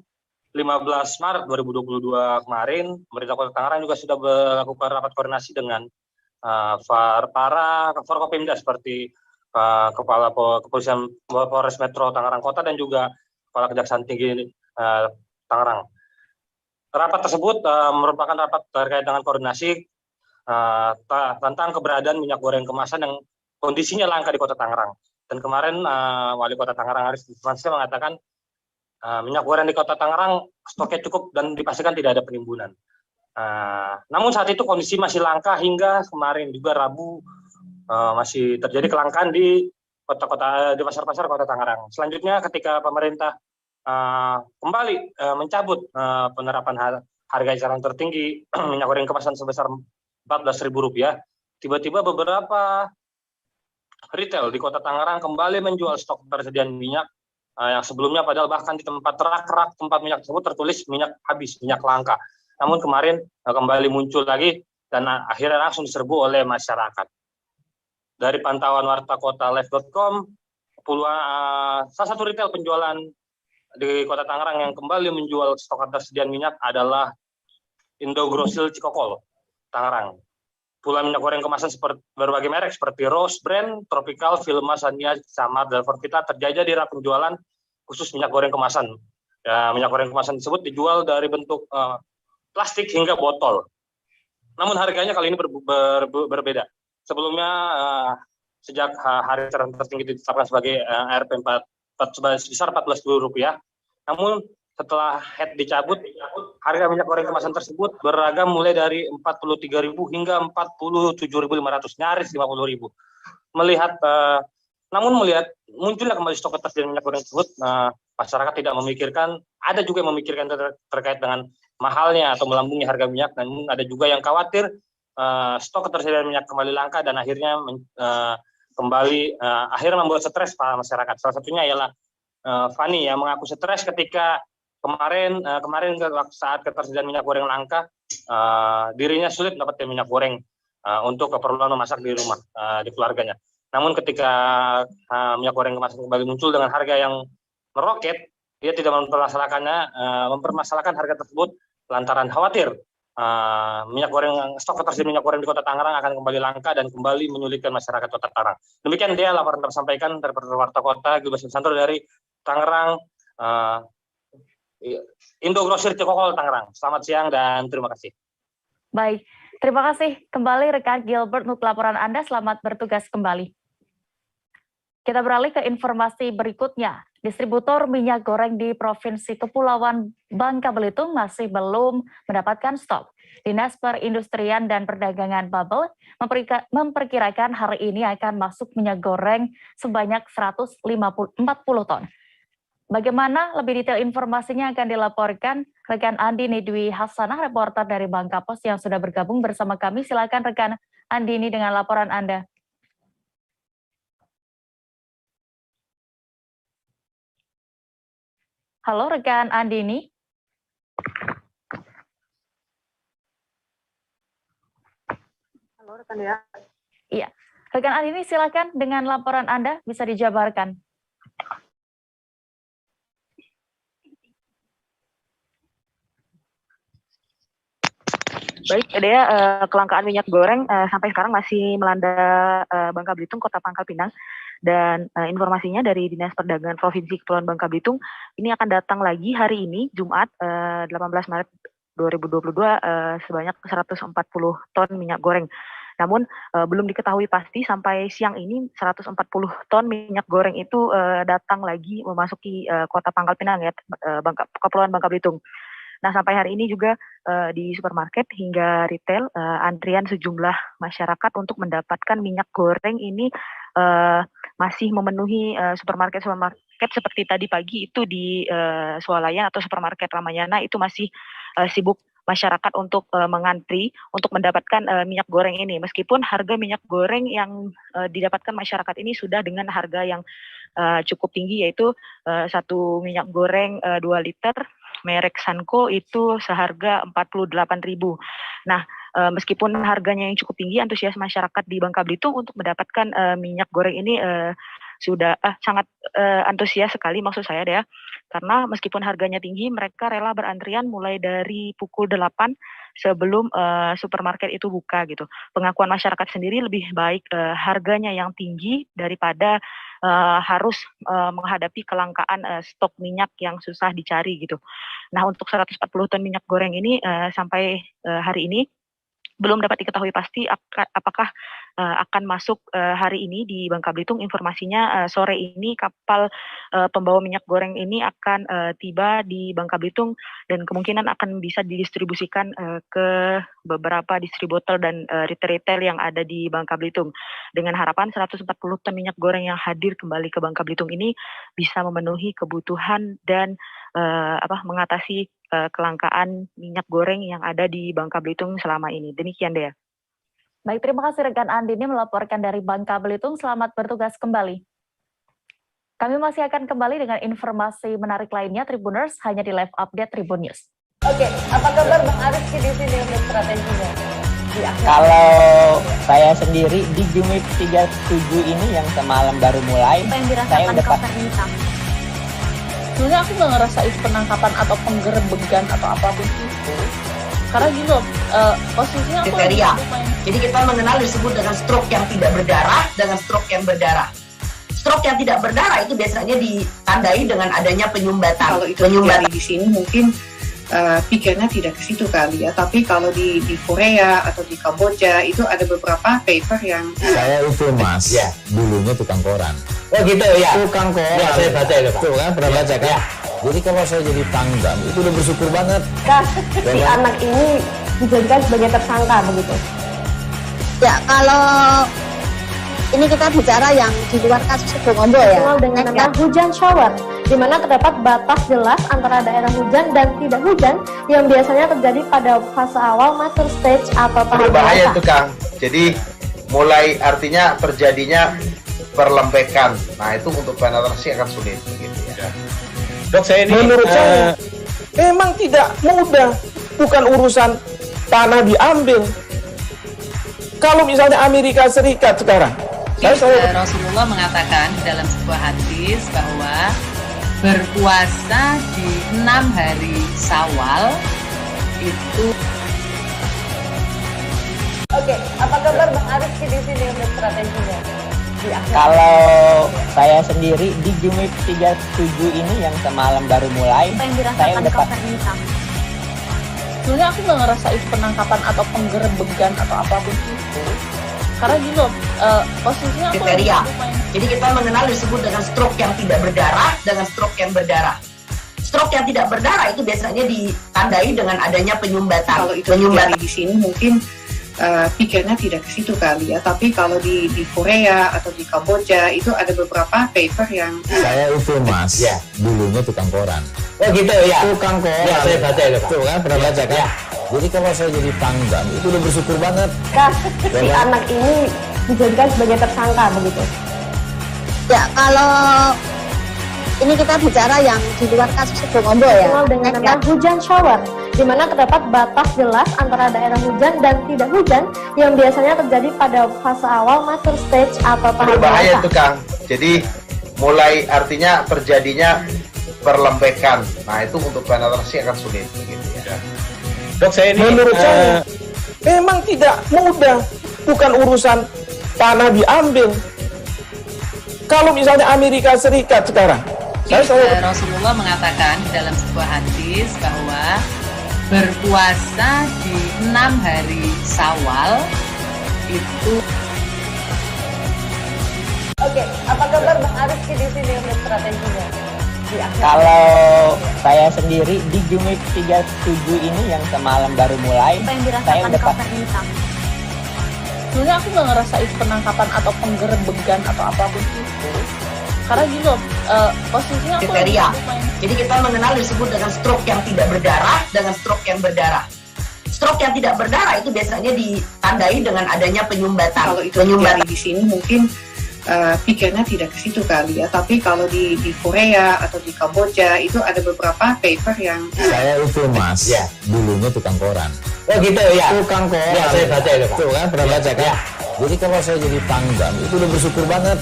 5 15 Maret 2022 kemarin, pemerintah Kota Tangerang juga sudah melakukan rapat koordinasi dengan para Forkopimda seperti Kepala Kepolisian Polres Metro Tangerang Kota dan juga Kepala Kejaksaan Tinggi Tangerang. Rapat tersebut merupakan rapat terkait dengan koordinasi tentang keberadaan minyak goreng kemasan yang kondisinya langka di Kota Tangerang. Dan kemarin Wali Kota Tangerang Aris Francisca mengatakan minyak goreng di Kota Tangerang stoknya cukup dan dipastikan tidak ada penimbunan. Namun saat itu kondisi masih langka hingga kemarin juga Rabu masih terjadi kelangkaan di di pasar-pasar Kota Tangerang. Selanjutnya ketika pemerintah kembali mencabut penerapan harga eceran tertinggi minyak goreng kemasan sebesar Rp14.000, tiba-tiba beberapa retail di Kota Tangerang kembali menjual stok ketersediaan minyak yang sebelumnya padahal bahkan di tempat rak-rak tempat minyak tersebut tertulis minyak habis, minyak langka. Namun kemarin kembali muncul lagi dan akhirnya langsung diserbu oleh masyarakat. Dari pantauan warta kota live.com, salah satu retail penjualan di Kota Tangerang yang kembali menjual stok ketersediaan minyak adalah Indogrosil Cikokol, Tangerang. Puluhan minyak goreng kemasan seperti berbagai merek seperti Rose Brand, Tropical, Vilma, Sania, Samar, dan Forvita terjajar di rak penjualan khusus minyak goreng kemasan. Ya, minyak goreng kemasan tersebut dijual dari bentuk plastik hingga botol. Namun harganya kali ini berbeda. Sebelumnya sejak hari tertinggi ditetapkan sebagai RP 4 sebesar Rp14.000. Namun setelah head dicabut, harga minyak goreng kemasan tersebut beragam mulai dari Rp43.000 hingga Rp47.500, nyaris Rp50.000. Namun melihat munculnya kembali stok ketersediaan minyak goreng tersebut, masyarakat tidak memikirkan, ada juga yang memikirkan terkait dengan mahalnya atau melambungnya harga minyak, namun ada juga yang khawatir stok ketersediaan minyak kembali langka dan akhirnya akhirnya membuat stres para masyarakat. Salah satunya ialah Fani yang mengaku stres ketika kemarin saat ketersediaan minyak goreng langka, dirinya sulit mendapatkan minyak goreng untuk keperluan memasak di rumah, di keluarganya. Namun ketika minyak goreng kemasan kembali muncul dengan harga yang meroket, dia tidak mempermasalahkan harga tersebut lantaran khawatir stok ketersediaan minyak goreng di Kota Tangerang akan kembali langka dan kembali menyulitkan masyarakat Kota Tangerang. Demikian dia laporan tersampaikan dari Warta Kota Gilbas Santoro dari Tangerang, Indogrosil Cikokol Tangerang. Selamat siang dan terima kasih. Baik, terima kasih kembali rekan Gilbert untuk laporan Anda. Selamat bertugas kembali. Kita beralih ke informasi berikutnya. Distributor minyak goreng di Provinsi Kepulauan Bangka Belitung masih belum mendapatkan stok. Dinas Perindustrian dan Perdagangan Babel memperkirakan hari ini akan masuk minyak goreng sebanyak 140 ton. Bagaimana lebih detail informasinya akan dilaporkan rekan Andini Dwi Hasanah, reporter dari Bangka Pos yang sudah bergabung bersama kami. Silakan rekan Andini dengan laporan Anda. Halo rekan Andini. Halo rekan ya. Iya, rekan Andini silakan dengan laporan Anda bisa dijabarkan. Baik, Dea, kelangkaan minyak goreng sampai sekarang masih melanda Bangka Belitung, Kota Pangkal Pinang. Dan informasinya dari Dinas Perdagangan Provinsi Kepulauan Bangka Belitung, ini akan datang lagi hari ini, Jumat 18 Maret 2022, sebanyak 140 ton minyak goreng. Namun belum diketahui pasti sampai siang ini 140 ton minyak goreng itu datang lagi memasuki Kota Pangkal Pinang, ya, Kepulauan Bangka Belitung. Nah, sampai hari ini juga di supermarket hingga retail, antrian sejumlah masyarakat untuk mendapatkan minyak goreng ini masih memenuhi supermarket seperti tadi pagi itu di Swalayan atau supermarket Ramayana itu masih sibuk masyarakat untuk mengantri untuk mendapatkan minyak goreng ini. Meskipun harga minyak goreng yang didapatkan masyarakat ini sudah dengan harga yang cukup tinggi, yaitu satu minyak goreng 2 liter merek Sanko itu seharga 48.000. Nah, meskipun harganya yang cukup tinggi, antusias masyarakat di Bangka Belitung untuk mendapatkan minyak goreng ini sudah sangat antusias sekali, maksud saya ya, karena meskipun harganya tinggi, mereka rela berantrian mulai dari pukul 8 sebelum supermarket itu buka gitu. Pengakuan masyarakat sendiri lebih baik harganya yang tinggi daripada harus menghadapi kelangkaan stok minyak yang susah dicari gitu. Nah, untuk 140 ton minyak goreng ini sampai hari ini belum dapat diketahui pasti apakah akan masuk hari ini di Bangka Belitung. Informasinya sore ini kapal pembawa minyak goreng ini akan tiba di Bangka Belitung dan kemungkinan akan bisa didistribusikan ke beberapa distributor dan retail yang ada di Bangka Belitung. Dengan harapan 140 ton minyak goreng yang hadir kembali ke Bangka Belitung ini bisa memenuhi kebutuhan dan mengatasi kelangkaan minyak goreng yang ada di Bangka Belitung selama ini. Demikian, Dea. Baik, terima kasih rekan Andini melaporkan dari Bangka Belitung. Selamat bertugas kembali. Kami masih akan kembali dengan informasi menarik lainnya, Tribuners, hanya di live update Tribun News. Oke, apa kabar Bang Ariski di sini untuk strateginya? Kalau saya sendiri di Jumip 37 ini yang semalam baru mulai, saya udah Sebenarnya aku nggak ngerasain penangkapan atau penggerebegan atau apapun itu. Karena gitu, posisinya aku kriteria. Jadi kita mengenal disebut dengan stroke yang tidak berdarah dengan stroke yang berdarah. Stroke yang tidak berdarah itu biasanya ditandai dengan adanya penyumbatan. Kalau itu terjadi di sini mungkin pikirnya tidak ke situ kali ya. Tapi kalau di Korea atau di Kamboja itu ada beberapa paper yang saya itu Mas, ya, dulunya tukang koran. Oh gitu ya. Tukang koran. Ya, saya baca itu Pak. Tuh kan pernah baca kan? Ya. Jadi kalau saya jadi tanggam itu udah bersyukur banget. Si anak ini dijadikan sebagai tersangka begitu. Ya, kalau ini kita bicara yang di luar kasus Kebun Ombo ya. Dengan nama hujan shower, di mana terdapat batas jelas antara daerah hujan dan tidak hujan yang biasanya terjadi pada fase awal master stage atau tahap berbahaya itu Kang. Jadi mulai artinya terjadinya perlembekan. Nah itu untuk penetrasi akan sulit begitu ya. Dok, saya ini menurut saya memang tidak mudah, bukan urusan tanah diambil. Kalau misalnya Amerika Serikat sekarang, Rasulullah mengatakan dalam sebuah hadis bahwa berpuasa di 6 hari Syawal itu. Oke, apa kabar Bang Ariski di sini untuk strateginya? Kalau saya sendiri di Jumip 37 ini yang semalam baru mulai, saya udah Sebenarnya aku nggak ngerasain penangkapan atau penggerebegan atau apapun itu. Karena gitu, posisinya aku kriteria. Jadi kita mengenal disebut dengan stroke yang tidak berdarah dengan stroke yang berdarah. Stroke yang tidak berdarah itu biasanya ditandai dengan adanya penyumbatan. Kalau itu terjadi di sini mungkin pikirnya tidak ke situ kali ya. Tapi kalau di Korea atau di Kamboja itu ada beberapa paper yang saya itu Mas, ya, dulunya tukang koran. Oh gitu ya. Tukang koran. Ya, saya baca itu Pak. Tuh kan pernah baca kan? Ya. Jadi kalau saya jadi tanggam itu udah bersyukur banget. Si anak ini dijadikan sebagai tersangka begitu. Ya, kalau ini kita bicara yang di luar kasus Kebun Ombo ya. Dengan nama hujan shower, di mana terdapat batas jelas antara daerah hujan dan tidak hujan yang biasanya terjadi pada fase awal master stage atau tahap berbahaya itu Kang. Jadi mulai artinya terjadinya perlembekan. Nah itu untuk penetrasi akan sulit begitu ya. Dok, saya ini menurut saya memang tidak mudah, bukan urusan tanah diambil. Kalau misalnya Amerika Serikat sekarang, Rasulullah mengatakan dalam sebuah hadis bahwa berpuasa di 6 hari Syawal itu. Oke, apa kabar Bang Ariski di sini untuk strateginya? Kalau saya sendiri di Jumip 37 ini yang semalam baru mulai, saya udah Sebenarnya aku nggak ngerasain penangkapan atau penggerebegan atau apapun itu. Karena gitu, posisinya aku kriteria. Jadi kita mengenal disebut dengan stroke yang tidak berdarah dengan stroke yang berdarah. Stroke yang tidak berdarah itu biasanya ditandai dengan adanya penyumbatan. Kalau itu terjadi di sini mungkin pikirnya tidak ke situ kali ya. Tapi kalau di Korea atau di Kamboja itu ada beberapa paper yang saya itu Mas, ya, dulunya tukang koran. Oh gitu ya. Tukang koran. Ya, saya baca itu Pak. Tuh kan pernah baca kan? Ya. Jadi kalau saya jadi tanggam itu udah bersyukur banget.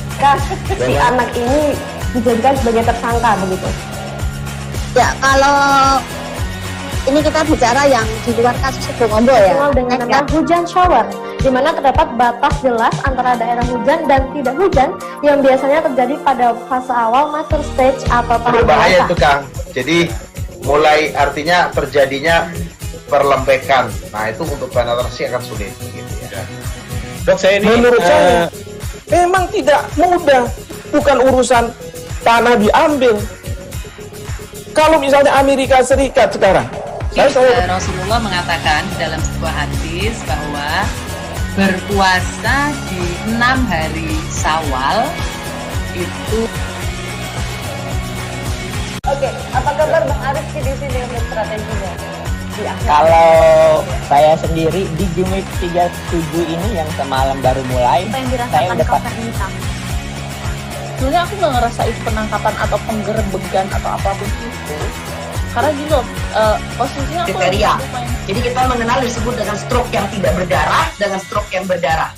Si anak ini dijadikan sebagai tersangka begitu. Ya, kalau ini kita bicara yang di luar kasus Situbondo ya. Dengan nama hujan shower, di mana terdapat batas jelas antara daerah hujan dan tidak hujan yang biasanya terjadi pada fase awal mature stage atau tahap berbahaya dewasa. itu Kang. Jadi mulai artinya terjadinya perlembekan. Nah itu untuk penetrasi akan sulit. Gitu ya. Dok, saya ini menurut saya memang tidak mudah, bukan urusan tanah diambil. Kalau misalnya Amerika Serikat sekarang, Rasulullah mengatakan dalam sebuah hadis bahwa berpuasa di 6 hari Syawal itu. Oke, apa kabar Bang Arif di sini untuk strateginya? Kalau saya sendiri di Jumip 37 ini yang semalam baru mulai, Apa yang saya dirasakan udah Kak Fernita? Sebenarnya aku nggak ngerasain penangkapan atau penggerebegan atau apapun itu, karena gini loh, posisinya aku Kriteria. Jadi kita mengenal disebut dengan stroke yang tidak berdarah dengan stroke yang berdarah.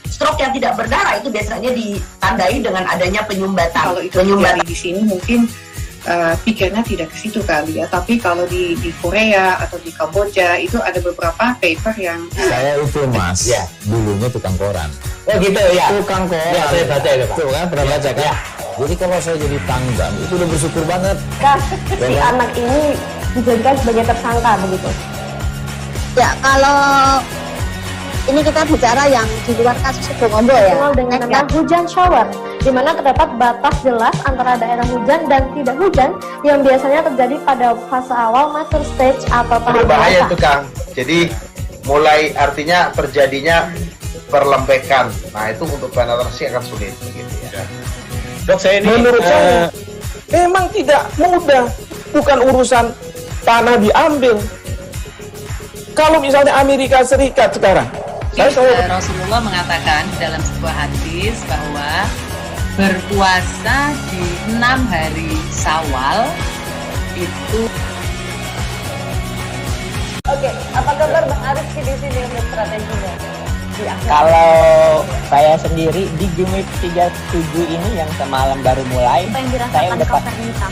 Stroke yang tidak berdarah itu biasanya ditandai dengan adanya penyumbatan. Kalau itu terjadi di sini mungkin pikirnya tidak ke situ kali ya, tapi kalau di Korea atau di Kamboja itu ada beberapa paper yang Saya itu Mas, dulunya tukang koran. Oh gitu ya. Tukang koran. Ya, saya baca itu Pak. Tuh kan, pernah baca kan? Jadi kalau saya jadi pangdam, itu udah bersyukur banget. Si anak ini dijadikan sebagai tersangka begitu. Ya, kalau ini kita bicara yang di luar kasus Situbondo ya. Dengan nama hujan shower, di mana terdapat batas jelas antara daerah hujan dan tidak hujan yang biasanya terjadi pada fase awal mature stage atau tahap berbahaya dewasa. itu Kang. Jadi mulai artinya terjadinya perlembekan. Nah itu untuk penetrasi akan sulit. Gitu ya. Dok, saya ini menurut saya memang tidak mudah, bukan urusan tanah diambil. Kalau misalnya Amerika Serikat sekarang, Rasulullah mengatakan dalam sebuah hadis bahwa berpuasa di 6 hari Syawal itu. Oke, apa kabar Bang Arif di sini untuk strateginya? Kalau saya sendiri di Jumip 37 ini yang semalam baru mulai, Apa yang saya dirasakan udah Kak Fernita?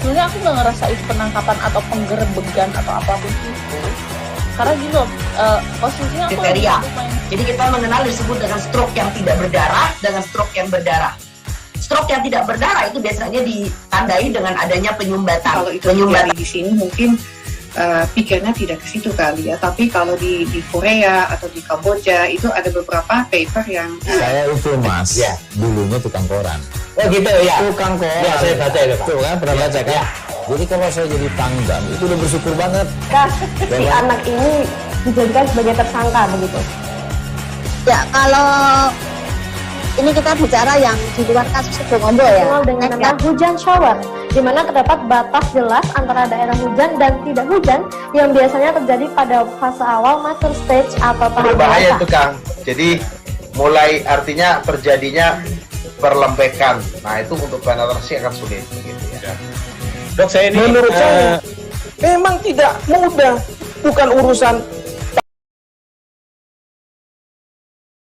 Sebenarnya aku nggak ngerasain penangkapan atau penggerebegan atau apapun itu, karena gini loh, posisinya aku Kriteria. Jadi kita mengenal disebut dengan stroke yang tidak berdarah dengan stroke yang berdarah. Stroke yang tidak berdarah itu biasanya ditandai dengan adanya penyumbatan. kalau itu terjadi di sini mungkin pikirnya tidak ke situ kali ya, tapi kalau di Korea atau di Kamboja itu ada beberapa paper yang Saya itu Mas, dulunya tukang koran. Oh gitu ya. Tukang koran. Ya, saya baca itu Pak. Tuh kan, pernah baca kan? Jadi kalau saya jadi pangdam, itu udah bersyukur banget. Si anak ini dijadikan sebagai tersangka begitu. Ya, kalau ini kita bicara yang di luar kasus Situbondo ya. Dengan nama hujan shower, di mana terdapat batas jelas antara daerah hujan dan tidak hujan yang biasanya terjadi pada fase awal mature stage atau tahap berbahaya dewasa. itu Kang. Jadi mulai artinya terjadinya perlembekan. Nah itu untuk penetrasi akan sulit. Gitu ya. Dok, saya ini menurut saya memang tidak mudah, bukan urusan